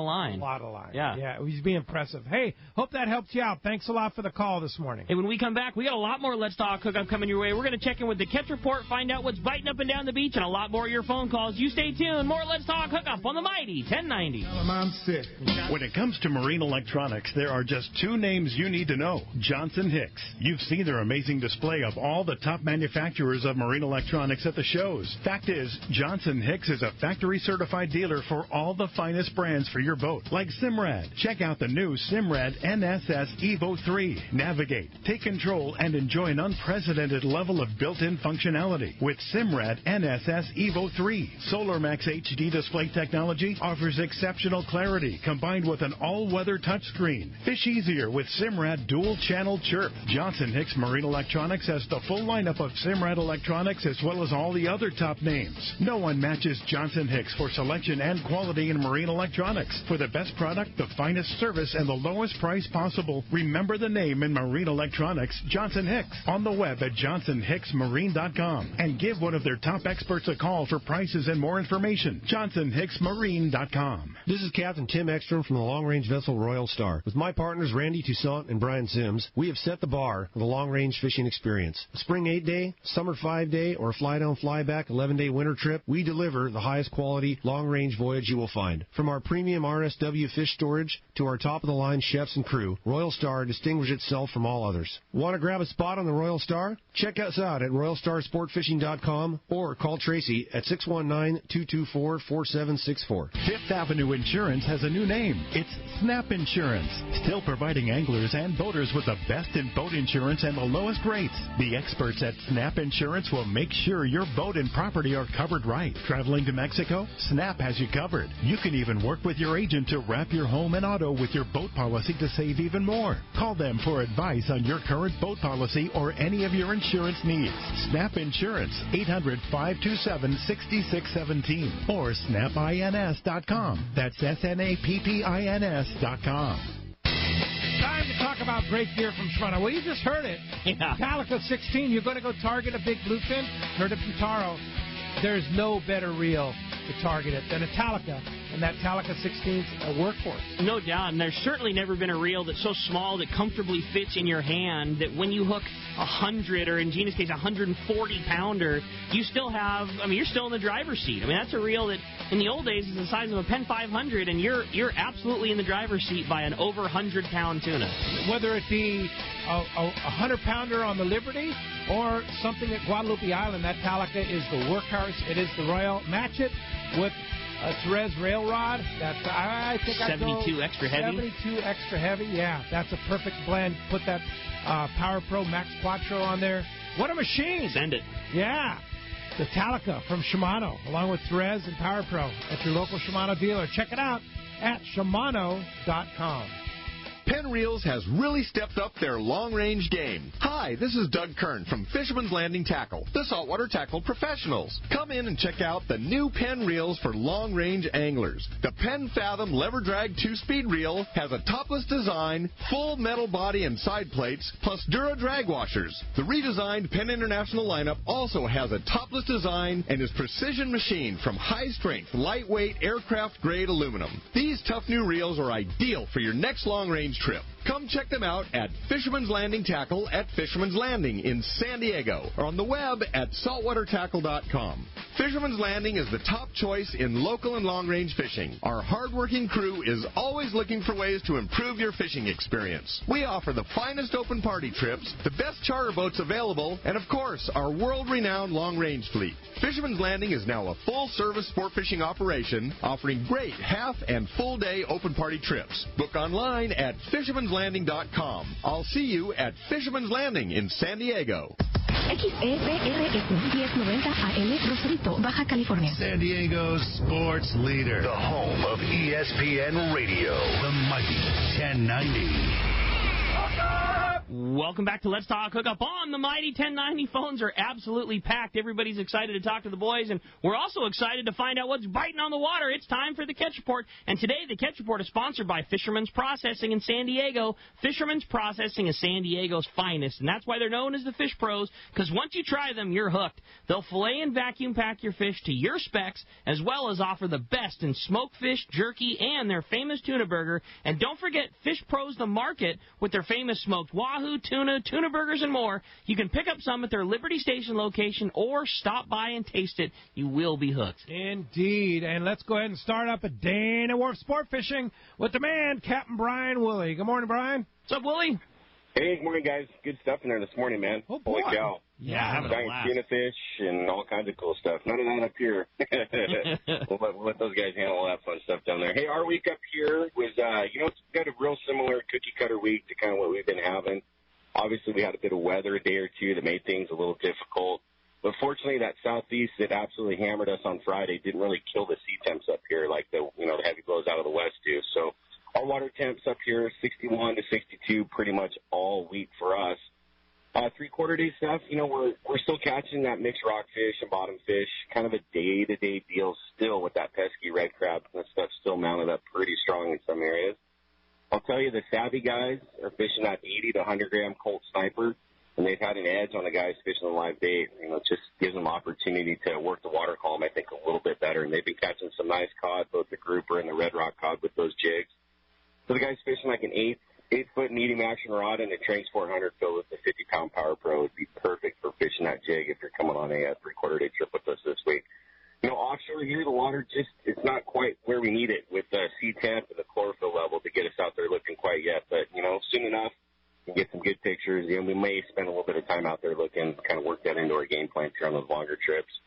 Speaker 5: line.
Speaker 7: A lot of line.
Speaker 5: Yeah.
Speaker 7: It was being impressive. Hey, hope that helped you out. Thanks a lot for the call this morning.
Speaker 5: Hey, when we come back, we got a lot more Let's Talk Hookup coming your way. We're going to check in with the catch report, find out what's biting up and down the beach, and a lot more of your phone calls. You stay tuned. More Let's Talk Hookup on the mighty 1090.
Speaker 3: I'm sick. When it comes to marine electronics, there are just two names you need to know: Johnson Hicks. You've seen their amazing display of all the top manufacturers of marine electronics at the shows. Fact is, Johnson Hicks is a factory-certified dealer for all the finest brands for your boat, like Simrad. Check out the new Simrad NSS Evo 3. Navigate, take control, and enjoy an unprecedented level of built-in functionality. With Simrad NSS Evo 3, SolarMax HD display technology offers exceptional clarity combined with an all-weather touchscreen. Fish easier with Simrad dual-channel chirp. Johnson Hicks Marine Electronics has the full lineup of Simrad electronics as well as all the other top names. No one matches Johnson Hicks for selection and quality in marine electronics. For the best product, the finest service, and the lowest price possible, remember the name in marine electronics, Johnson Hicks. On the web at johnsonhicksmarine.com and give one of their top experts a call for prices and more information. johnsonhicksmarine.com.
Speaker 13: This is Captain Tim Ekstrom from the long-range vessel Royal Star. With my partners Randy Toussaint and Brian Sims, we have set the bar for the long-range fishing experience. A spring 8-day, summer 5-day, or a fly-down, fly-back 11-day winter trip, we deliver the highest quality long-range voyage you will find. From our premium RSW fish storage to our top-of-the-line chefs and crew, Royal Star distinguishes itself from all others. Want to grab a spot on the Royal Star? Check us out at RoyalStarSportFishing.com or call Tracy at 619-224-4764.
Speaker 3: Fifth Avenue Insurance has a new name. It's Snap Insurance. Still providing anglers and boaters with the best in boat insurance and the lowest rates. The experts at Snap Insurance will make sure your boat and property are covered right. Traveling to Mexico? Snap has you covered. You can even work with your agent to wrap your home and auto with your boat policy to save even more. Call them for advice on your current boat policy or any of your insurance needs. Snap Insurance, 800-527-6617 or snapins.com. That's SNAPPINS.com.
Speaker 7: Time to talk about great gear from Shimano. Well, you just heard it.
Speaker 5: Yeah.
Speaker 7: Talica 16, you're going to go target a big bluefin. Heard it from Taro. There's no better reel to target it than a Talica, and that Talica 16's a workhorse.
Speaker 5: No doubt, and there's certainly never been a reel that's so small that comfortably fits in your hand that when you hook 100, or in Gina's case, 140-pounder, you still have, you're still in the driver's seat. That's a reel that in the old days is the size of a Penn 500, and you're absolutely in the driver's seat by an over 100-pound tuna.
Speaker 7: Whether it be a 100-pounder on the Liberty or something at Guadalupe Island, that Talica is the workhorse. It is the Royal. Match it with a Therese rail rod. That's, I think,
Speaker 5: 72 extra heavy.
Speaker 7: 72 extra heavy. Yeah, that's a perfect blend. Put that Power Pro Max Quattro on there. What a machine!
Speaker 5: Send it.
Speaker 7: Yeah. The Talica from Shimano, along with Therese and Power Pro at your local Shimano dealer. Check it out at Shimano.com.
Speaker 14: Penn Reels has really stepped up their long-range game. Hi, this is Doug Kern from Fisherman's Landing Tackle, the saltwater tackle professionals. Come in and check out the new Penn Reels for long-range anglers. The Penn Fathom Lever Drag 2-speed reel has a topless design, full metal body and side plates, plus Dura drag washers. The redesigned Penn International lineup also has a topless design and is precision machined from high-strength, lightweight, aircraft-grade aluminum. These tough new reels are ideal for your next long-range trip. Come check them out at Fisherman's Landing Tackle at Fisherman's Landing in San Diego or on the web at saltwatertackle.com. Fisherman's Landing is the top choice in local and long-range fishing. Our hard-working crew is always looking for ways to improve your fishing experience. We offer the finest open party trips, the best charter boats available, and of course, our world-renowned long-range fleet. Fisherman's Landing is now a full-service sport fishing operation offering great half and full-day open party trips. Book online at fishermanslanding.com. I'll see you at Fisherman's Landing in San Diego.
Speaker 15: XEPRS 1090 AM Rosarito, Baja California.
Speaker 16: San Diego's sports leader. The home of ESPN Radio. The mighty 1090.
Speaker 5: Welcome back to Let's Talk Hookup on the Mighty 1090. Phones are absolutely packed. Everybody's excited to talk to the boys, and we're also excited to find out what's biting on the water. It's time for the Catch Report, and today the Catch Report is sponsored by Fisherman's Processing in San Diego. Fisherman's Processing is San Diego's finest, and that's why they're known as the Fish Pros, because once you try them, you're hooked. They'll fillet and vacuum pack your fish to your specs, as well as offer the best in smoked fish, jerky, and their famous tuna burger. And don't forget Fish Pros the Market with their famous smoked wahoo, tuna burgers, and more. You can pick up some at their Liberty Station location or stop by and taste it. You will be hooked.
Speaker 7: Indeed. And let's go ahead and start up at Dana Wharf Sport Fishing with the man, Captain Brian Woolley. Good morning, Brian.
Speaker 5: What's up, Woolley?
Speaker 17: Hey, good morning, guys. Good stuff in there this morning, man.
Speaker 7: Oh,
Speaker 17: holy cow.
Speaker 5: Yeah, having a
Speaker 17: giant
Speaker 5: blast.
Speaker 17: tuna fish and all kinds of cool stuff. None of that up here. we'll let those guys handle all that fun stuff down there. Hey, our week up here was, it's got a real similar cookie-cutter week to kind of what we've been having. Obviously, we had a bit of weather a day or two that made things a little difficult. But fortunately, that southeast that absolutely hammered us on Friday didn't really kill the sea temps up here like the heavy blows out of the west do. So our water temps up here, 61 to 62 pretty much all week for us. Three-quarter day stuff, we're still catching that mixed rockfish and bottom fish, kind of a day-to-day deal still with that pesky red crab. That stuff's still mounted up pretty strong in some areas. I'll tell you, the savvy guys are fishing that 80 to 100-gram Colt Sniper, and they've had an edge on the guys fishing the live bait. It just gives them opportunity to work the water column, I think, a little bit better. And they've been catching some nice cod, both the grouper and the red rock cod with those jigs. So the guys fishing like an 8-foot medium action rod and a Tranks 400 filled with the 50-pound Power Pro would be perfect for fishing that jig if you're coming on a three-quarter day trip with us this week. Offshore here, the water it's not quite where we need it with the sea temp and the chlorophyll level to get us out there looking quite yet. But, soon enough, we can get some good pictures. We may spend a little bit of time out there looking, kind of work that into our game plan here on those longer trips.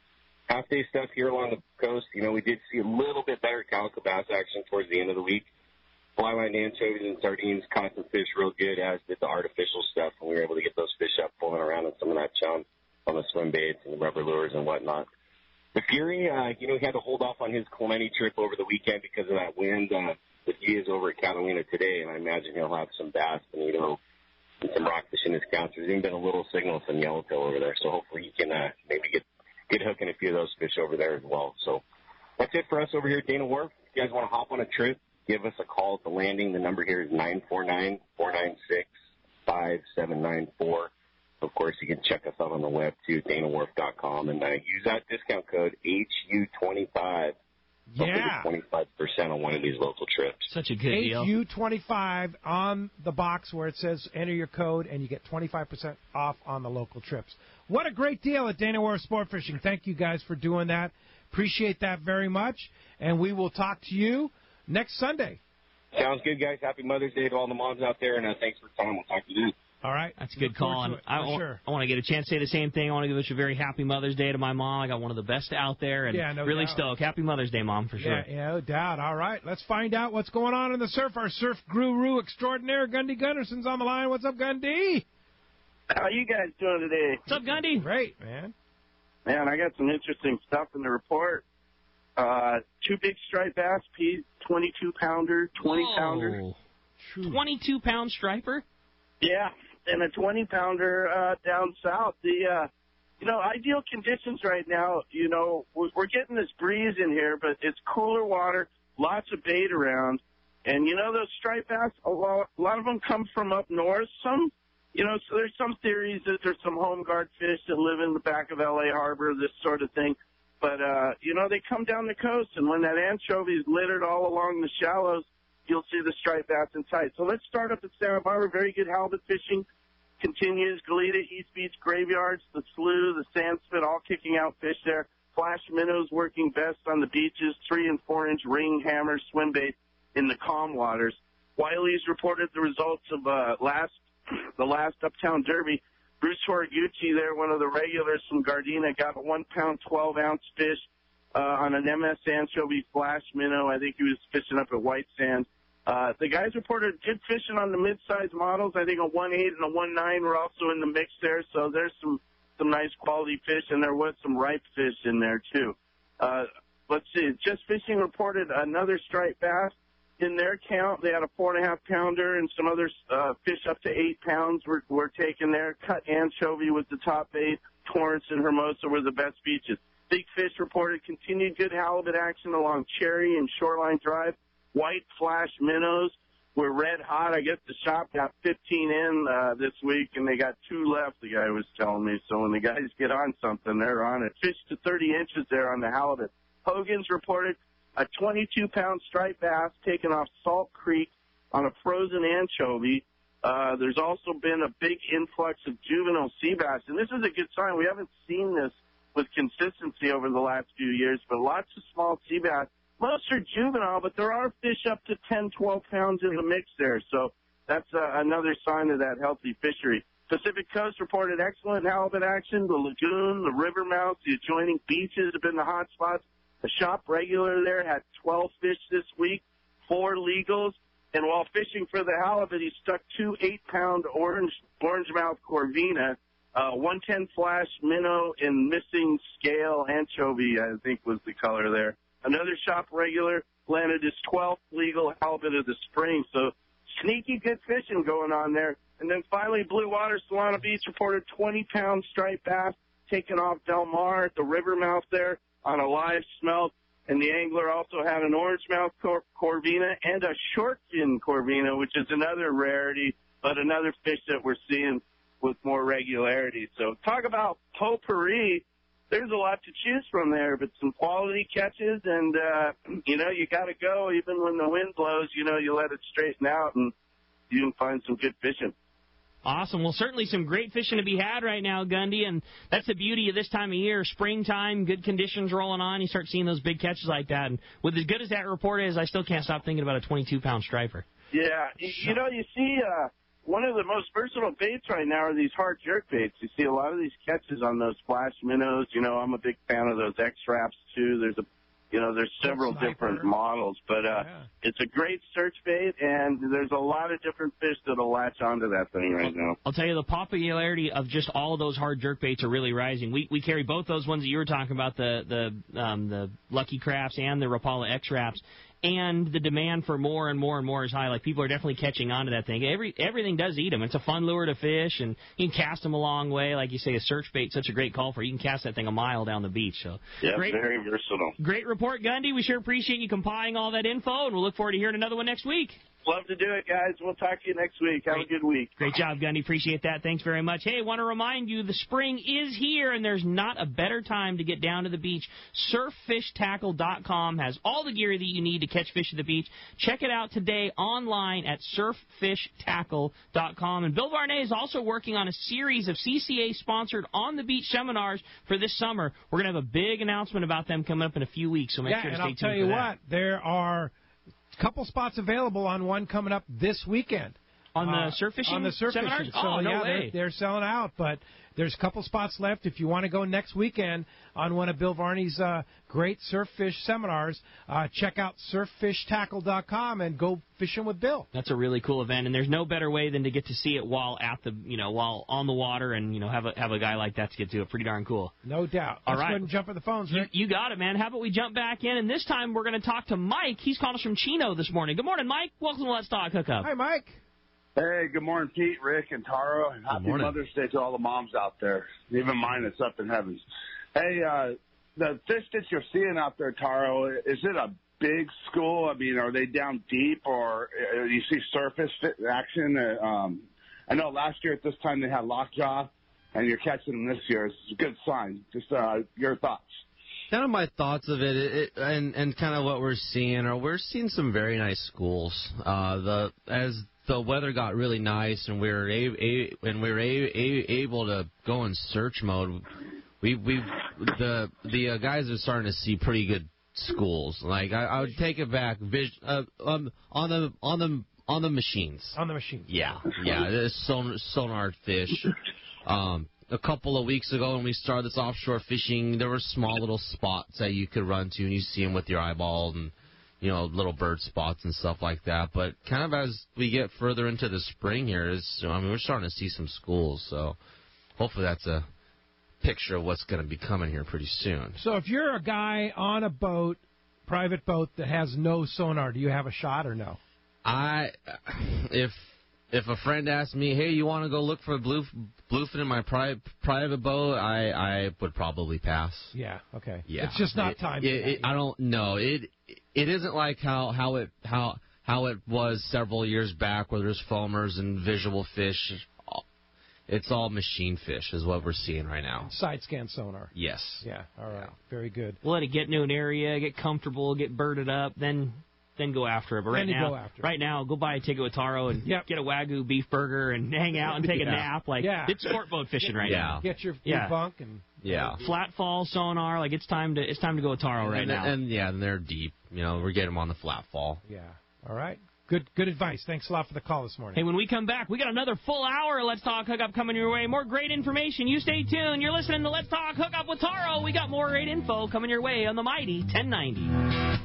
Speaker 17: Half-day stuff here along the coast, we did see a little bit better calico bass action towards the end of the week. Fly line anchovies and sardines caught some fish real good, as did the artificial stuff, and we were able to get those fish up pulling around in some of that chum on the swim baits and the rubber lures and whatnot. The Fury, he had to hold off on his Clemente trip over the weekend because of that wind. But he is over at Catalina today, and I imagine he'll have some bass, bonito, and some rockfish in his count. There's even been a little signal from yellowtail over there, so hopefully he can maybe get hooking a few of those fish over there as well. So that's it for us over here at Dana Wharf. If you guys want to hop on a trip, give us a call at the landing. The number here is 949-496-5794. Of course, you can check us out on the web, too, danawharf.com, and use that discount code HU25.
Speaker 7: Yeah.
Speaker 17: 25% on one of these local trips.
Speaker 5: Such a good deal.
Speaker 7: HU25 on the box where it says enter your code, and you get 25% off on the local trips. What a great deal at Dana Wharf Sport Fishing. Thank you guys for doing that. Appreciate that very much, and we will talk to you next Sunday.
Speaker 17: Sounds good, guys. Happy Mother's Day to all the moms out there, and thanks for your time. We'll talk to you then.
Speaker 7: All right.
Speaker 5: That's a good call. And I want to get a chance to say the same thing. I want to wish a very happy Mother's Day to my mom. I got one of the best out there, and really stoked. Happy Mother's Day, Mom, for sure.
Speaker 7: Yeah, no doubt. All right. Let's find out what's going on in the surf. Our surf guru extraordinaire, Gundy Gunderson's on the line. What's up, Gundy?
Speaker 18: How you guys doing today?
Speaker 5: What's up, Gundy?
Speaker 7: Great, man.
Speaker 18: Man, I got some interesting stuff in the report. 2 big striped bass, 22-pounder, 20-pounder.
Speaker 5: 22-pound striper?
Speaker 18: Yeah, and a 20-pounder down south. Ideal conditions right now, we're getting this breeze in here, but it's cooler water, lots of bait around. And, those striped bass, a lot of them come from up north. Some, so there's some theories that there's some home guard fish that live in the back of L.A. Harbor, this sort of thing. But, they come down the coast, and when that anchovy is littered all along the shallows, you'll see the striped bass in sight. So let's start up at Santa Barbara. Very good halibut fishing continues. Goleta, East Beach, Graveyards, the Slough, the Sandspit, all kicking out fish there. Flash minnows working best on the beaches. 3- and 4-inch ring hammers, swim bait in the calm waters. Wiley's reported the results of the last Uptown Derby. Bruce Horiguchi there, one of the regulars from Gardena, got a 1-pound, 12-ounce fish on an MS anchovy flash minnow. I think he was fishing up at White Sand. The guys reported good fishing on the mid-size models. I think a 1.8 and a 1.9 were also in the mix there. So there's some nice quality fish, and there was some ripe fish in there too. Let's see. Just Fishing reported another striped bass in their count. They had a 4.5-pounder and some other fish up to 8 pounds were taken there. Cut anchovy was the top bait. Torrance and Hermosa were the best beaches. Big Fish reported continued good halibut action along Cherry and Shoreline Drive. White flash minnows were red hot. I guess the shop got 15 in this week, and they got 2 left, the guy was telling me. So when the guys get on something, they're on it. Fish to 30 inches there on the halibut. Hogan's reported a 22-pound striped bass taken off Salt Creek on a frozen anchovy. There's also been a big influx of juvenile sea bass, and this is a good sign. We haven't seen this with consistency over the last few years, but lots of small sea bass. Most are juvenile, but there are fish up to 10, 12 pounds in the mix there, so that's another sign of that healthy fishery. Pacific Coast reported excellent halibut action. The lagoon, the river mouths, the adjoining beaches have been the hot spots. The shop regular there had 12 fish this week, 4 legals. And while fishing for the halibut, he stuck 2 8-pound orange-mouth Corvina, 110 flash minnow, and missing scale anchovy, I think was the color there. Another shop regular landed his 12th legal halibut of the spring. So sneaky good fishing going on there. And then finally, Blue Water, Solana Beach reported 20-pound striped bass taken off Del Mar at the river mouth there on a live smelt. And the angler also had an orange-mouth Corvina and a short-fin Corvina, which is another rarity, but another fish that we're seeing with more regularity. So talk about potpourri. There's a lot to choose from there, but some quality catches, and, you got to go. Even when the wind blows, you let it straighten out, and you can find some good fishing.
Speaker 5: Awesome. Well, certainly some great fishing to be had right now, Gundy, and that's the beauty of this time of year. Springtime, good conditions rolling on. You start seeing those big catches like that. And with as good as that report is, I still can't stop thinking about a 22-pound striper.
Speaker 18: Yeah. You see one of the most versatile baits right now are these hard jerk baits. You see a lot of these catches on those flash minnows. I'm a big fan of those X-Wraps, too. There's several different models, but it's a great search bait, and there's a lot of different fish that'll latch onto that thing right now.
Speaker 5: I'll tell you, the popularity of just all of those hard jerk baits are really rising. We carry both those ones that you were talking about, the Lucky Crafts and the Rapala X-Wraps, and the demand for more and more and more is high. Like, people are definitely catching on to that thing. Everything does eat them. It's a fun lure to fish, and you can cast them a long way. Like you say, a search bait, such a great call for. You can cast that thing a mile down the beach. So
Speaker 18: yeah, very versatile.
Speaker 5: Great report, Gundy. We sure appreciate you compiling all that info, and we'll look forward to hearing another one next week.
Speaker 18: Love to do it, guys. We'll talk to you next week. Have a good week.
Speaker 5: Great job, Gundy. Appreciate that. Thanks very much. Hey, I want to remind you, the spring is here, and there's not a better time to get down to the beach. SurfFishTackle.com has all the gear that you need to catch fish at the beach. Check it out today online at SurfFishTackle.com. And Bill Varney is also working on a series of CCA-sponsored on-the-beach seminars for this summer. We're going to have a big announcement about them coming up in a few weeks, so make sure to stay tuned for that.
Speaker 7: And I'll tell you what, there are couple spots available on one coming up this weekend.
Speaker 5: On the surf fishing
Speaker 7: on the surf
Speaker 5: seminars?
Speaker 7: fishing. So,
Speaker 5: Oh, no way.
Speaker 7: They're selling out, but there's a couple spots left. If you want to go next weekend on one of Bill Varney's great surf fish seminars, check out surffishtackle.com and go fishing with Bill.
Speaker 5: That's a really cool event, and there's no better way than to get to see it while while on the water, and have a guy like that to get to it. Pretty darn cool.
Speaker 7: No doubt.
Speaker 5: All
Speaker 7: Let's
Speaker 5: right.
Speaker 7: go ahead and jump on the phones, Rick.
Speaker 5: You got it, man. How about we jump back in, and this time we're going to talk to Mike. He's calling us from Chino this morning. Good morning, Mike. Welcome to Let's Talk Hookup.
Speaker 7: Hi, Mike.
Speaker 19: Hey, good morning, Pete, Rick, and Taro. And happy
Speaker 5: morning.
Speaker 19: Mother's Day to all the moms out there, even mine that's up in heaven. Hey, the fish that you're seeing out there, Taro, is it a big school? I mean, are they down deep, or you see surface action? I know last year at this time they had lockjaw, and you're catching them this year. It's a good sign. Just your thoughts.
Speaker 6: Kind of my thoughts of it, and kind of what we're seeing, we're seeing some very nice schools. As the weather got really nice and we were able to go in search mode, the guys are starting to see pretty good schools. Like I would take it back, on the machines.
Speaker 7: On the machines.
Speaker 6: Yeah, the sonar fish. A couple of weeks ago when we started this offshore fishing, there were small little spots that you could run to, and you see them with your eyeball, and little bird spots and stuff like that. But kind of as we get further into the spring here, we're starting to see some schools. So hopefully that's a picture of what's going to be coming here pretty soon.
Speaker 7: So if you're a guy on a boat, private boat that has no sonar, do you have a shot or no?
Speaker 6: If a friend asked me, hey, you want to go look for bluefin in my private boat, I would probably pass.
Speaker 7: Yeah, okay.
Speaker 6: Yeah.
Speaker 7: It's just not time.
Speaker 6: I don't know. It isn't like how it was several years back where there's foamers and visual fish. It's all machine fish is what we're seeing right now.
Speaker 7: Side scan sonar.
Speaker 6: Yes.
Speaker 7: Yeah, all right. Very good.
Speaker 5: We'll let it get into an area, get comfortable, get birded up, then go after it. But right now, go buy a ticket with Taro and get a Wagyu beef burger and hang out and take a nap. It's sport boat fishing right now.
Speaker 7: Get your bunk and
Speaker 5: flat fall sonar. Like it's time to go with Taro right now.
Speaker 6: And they're deep. We're getting them on the flat fall.
Speaker 7: Yeah. All right. Good advice. Thanks a lot for the call this morning.
Speaker 5: Hey, when we come back, we got another full hour of Let's Talk Hookup coming your way. More great information. You stay tuned. You're listening to Let's Talk Hookup with Taro. We got more great info coming your way on the mighty 1090.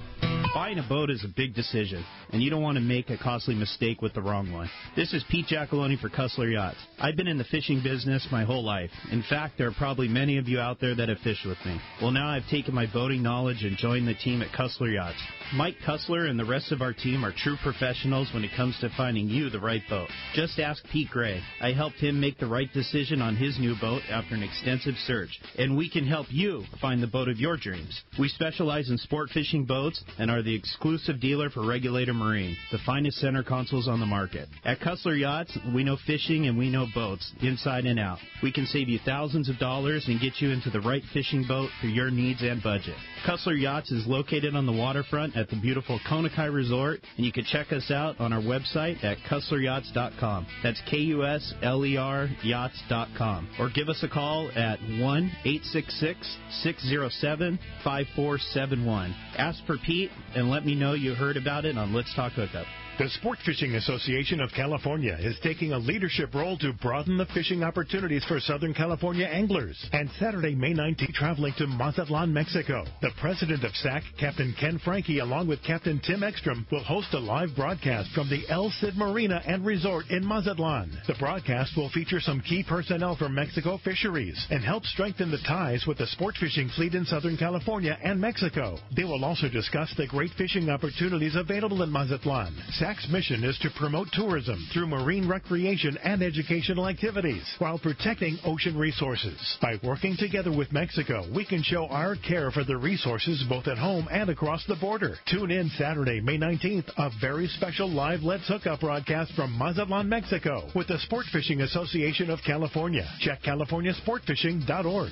Speaker 20: Buying a boat is a big decision, and you don't want to make a costly mistake with the wrong one. This is Pete Giacalone for Cussler Yachts. I've been in the fishing business my whole life. In fact, there are probably many of you out there that have fished with me. Well, now I've taken my boating knowledge and joined the team at Cussler Yachts. Mike Cussler and the rest of our team are true professionals when it comes to finding you the right boat. Just ask Pete Gray. I helped him make the right decision on his new boat after an extensive search, and we can help you find the boat of your dreams. We specialize in sport fishing boats and are the exclusive dealer for Regulator Marine, the finest center consoles on the market. At Cussler Yachts, we know fishing and we know boats, inside and out. We can save you thousands of dollars and get you into the right fishing boat for your needs and budget. Cussler Yachts is located on the waterfront at the beautiful Konakai Resort, and you can check us out on our website at CusslerYachts.com. That's KUSLER Yachts.com. Or give us a call at 1-866-607-5471. Ask for Pete and let me know you heard about it on Let's Talk Hookup.
Speaker 3: The Sport Fishing Association of California is taking a leadership role to broaden the fishing opportunities for Southern California anglers. And Saturday, May 19th, traveling to Mazatlan, Mexico. The president of SAC, Captain Ken Frankie, along with Captain Tim Ekstrom, will host a live broadcast from the El Cid Marina and Resort in Mazatlan. The broadcast will feature some key personnel from Mexico Fisheries and help strengthen the ties with the sport fishing fleet in Southern California and Mexico. They will also discuss the great fishing opportunities available in Mazatlan. SAC's mission is to promote tourism through marine recreation and educational activities while protecting ocean resources. By working together with Mexico, we can show our care for the resources both at home and across the border. Tune in Saturday, May 19th, a very special live Let's Hook Up broadcast from Mazatlan, Mexico with the Sport Fishing Association of California. Check CaliforniaSportFishing.org.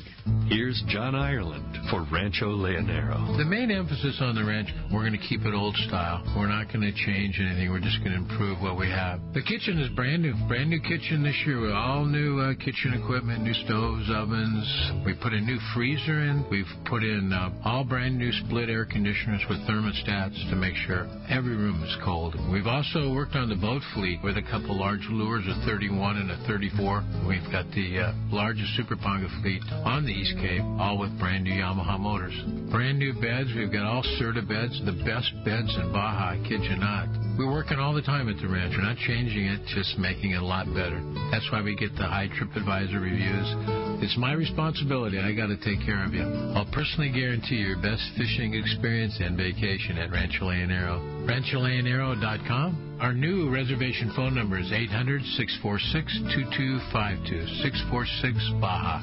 Speaker 21: Here's John Ireland for Rancho Leonero.
Speaker 22: The main emphasis on the ranch, we're going to keep it old style. We're not going to change anything.
Speaker 1: anything. We're just going to improve what we have. The kitchen is brand new kitchen this year with all new kitchen equipment, new stoves, ovens. We put a new freezer in. We've put in all brand new split air conditioners with thermostats to make sure every room is cold. We've also worked on the boat fleet with a couple large lures, a 31 and a 34. We've got the largest Super Ponga fleet on the East Cape, all with brand new Yamaha motors. Brand new beds. We've got all Serta beds, the best beds in Baja, I kid you not. We're working all the time at the ranch. We're not changing it, just making it a lot better. That's why we get the high TripAdvisor reviews. It's my responsibility. I got to take care of you. I'll personally guarantee your best fishing experience and vacation at Rancho Leonero. RanchoLeonero.com. Our new reservation phone number is 800-646-2252. 646 Baja.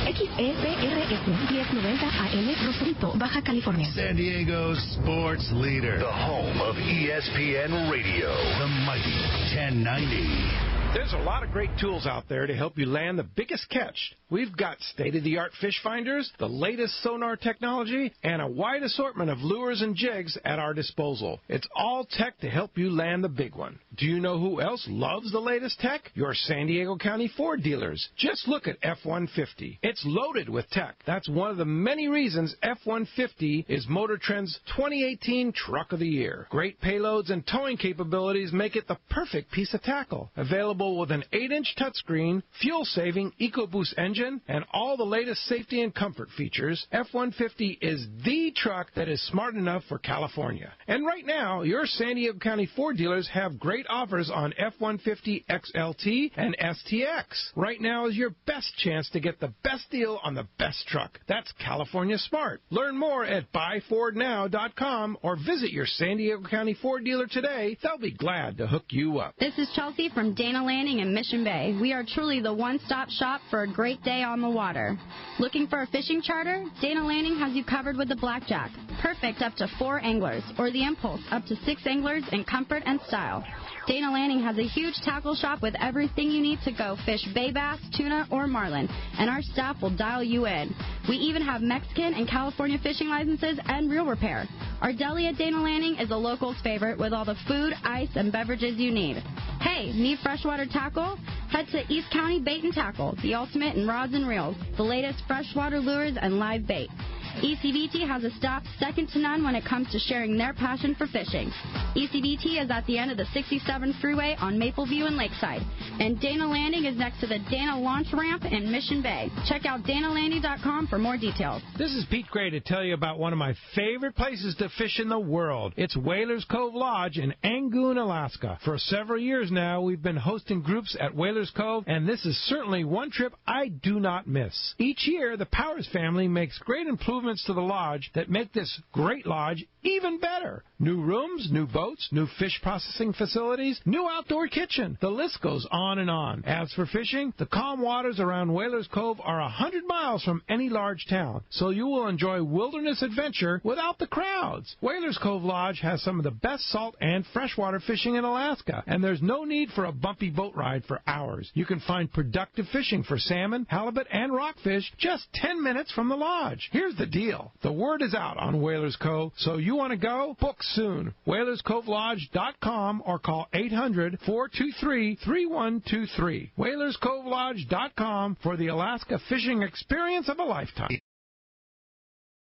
Speaker 15: XEPRS 1090 AM, Rosarito, Baja California.
Speaker 16: San Diego's sports leader. The home of ESPN Radio. The mighty 1090.
Speaker 2: There's a lot of great tools out there to help you land the biggest catch. We've got state-of-the-art fish finders, the latest sonar technology, and a wide assortment of lures and jigs at our disposal. It's all tech to help you land the big one. Do you know who else loves the latest tech? Your San Diego County Ford dealers. Just look at F-150. It's loaded with tech. That's one of the many reasons F-150 is Motor Trend's 2018 Truck of the Year. Great payloads and towing capabilities make it the perfect piece of tackle. Available with an 8-inch touchscreen, fuel-saving EcoBoost engine, and all the latest safety and comfort features, F-150 is the truck that is smart enough for California. And right now, your San Diego County Ford dealers have great offers on F-150 XLT and STX. Right now is your best chance to get the best deal on the best truck. That's California smart. Learn more at buyfordnow.com or visit your San Diego County Ford dealer today. They'll be glad to hook you up.
Speaker 22: This is Chelsea from Dana Landing in Mission Bay. We are truly the one-stop shop for a great day on the water. Looking for a fishing charter? Dana Landing has you covered with the Blackjack. Perfect up to 4 anglers, or the Impulse up to 6 anglers in comfort and style. Dana Landing has a huge tackle shop with everything you need to go fish bay bass, tuna, or marlin, and our staff will dial you in. We even have Mexican and California fishing licenses and reel repair. Our deli at Dana Landing is a local's favorite with all the food, ice, and beverages you need. Hey, need freshwater tackle? Head to East County Bait and Tackle, the ultimate in rods and reels, the latest freshwater lures and live bait. ECVT has a staff second to none when it comes to sharing their passion for fishing. ECVT is at the end of the 67 freeway on Mapleview and Lakeside. And Dana Landing is next to the Dana Launch Ramp in Mission Bay. Check out DanaLanding.com for more details.
Speaker 7: This is Pete Gray to tell you about one of my favorite places to fish in the world. It's Whalers Cove Lodge in Angoon, Alaska. For several years now, we've been hosting groups at Whalers Cove, and this is certainly one trip I do not miss. Each year, the Powers family makes great improvements to the lodge that make this great lodge even better. New rooms, new boats, new fish processing facilities, new outdoor kitchen. The list goes on and on. As for fishing, the calm waters around Whalers Cove are 100 miles from any large town, so you will enjoy wilderness adventure without the crowds. Whalers Cove Lodge has some of the best salt and freshwater fishing in Alaska, and there's no need for a bumpy boat ride for hours. You can find productive fishing for salmon, halibut, and rockfish just 10 minutes from the lodge. Here's the deal. The word is out on Whalers Cove, so you want to go? Book soon. WhalersCoveLodge.com or call 800-423-3123. WhalersCoveLodge.com for the Alaska fishing experience of a lifetime.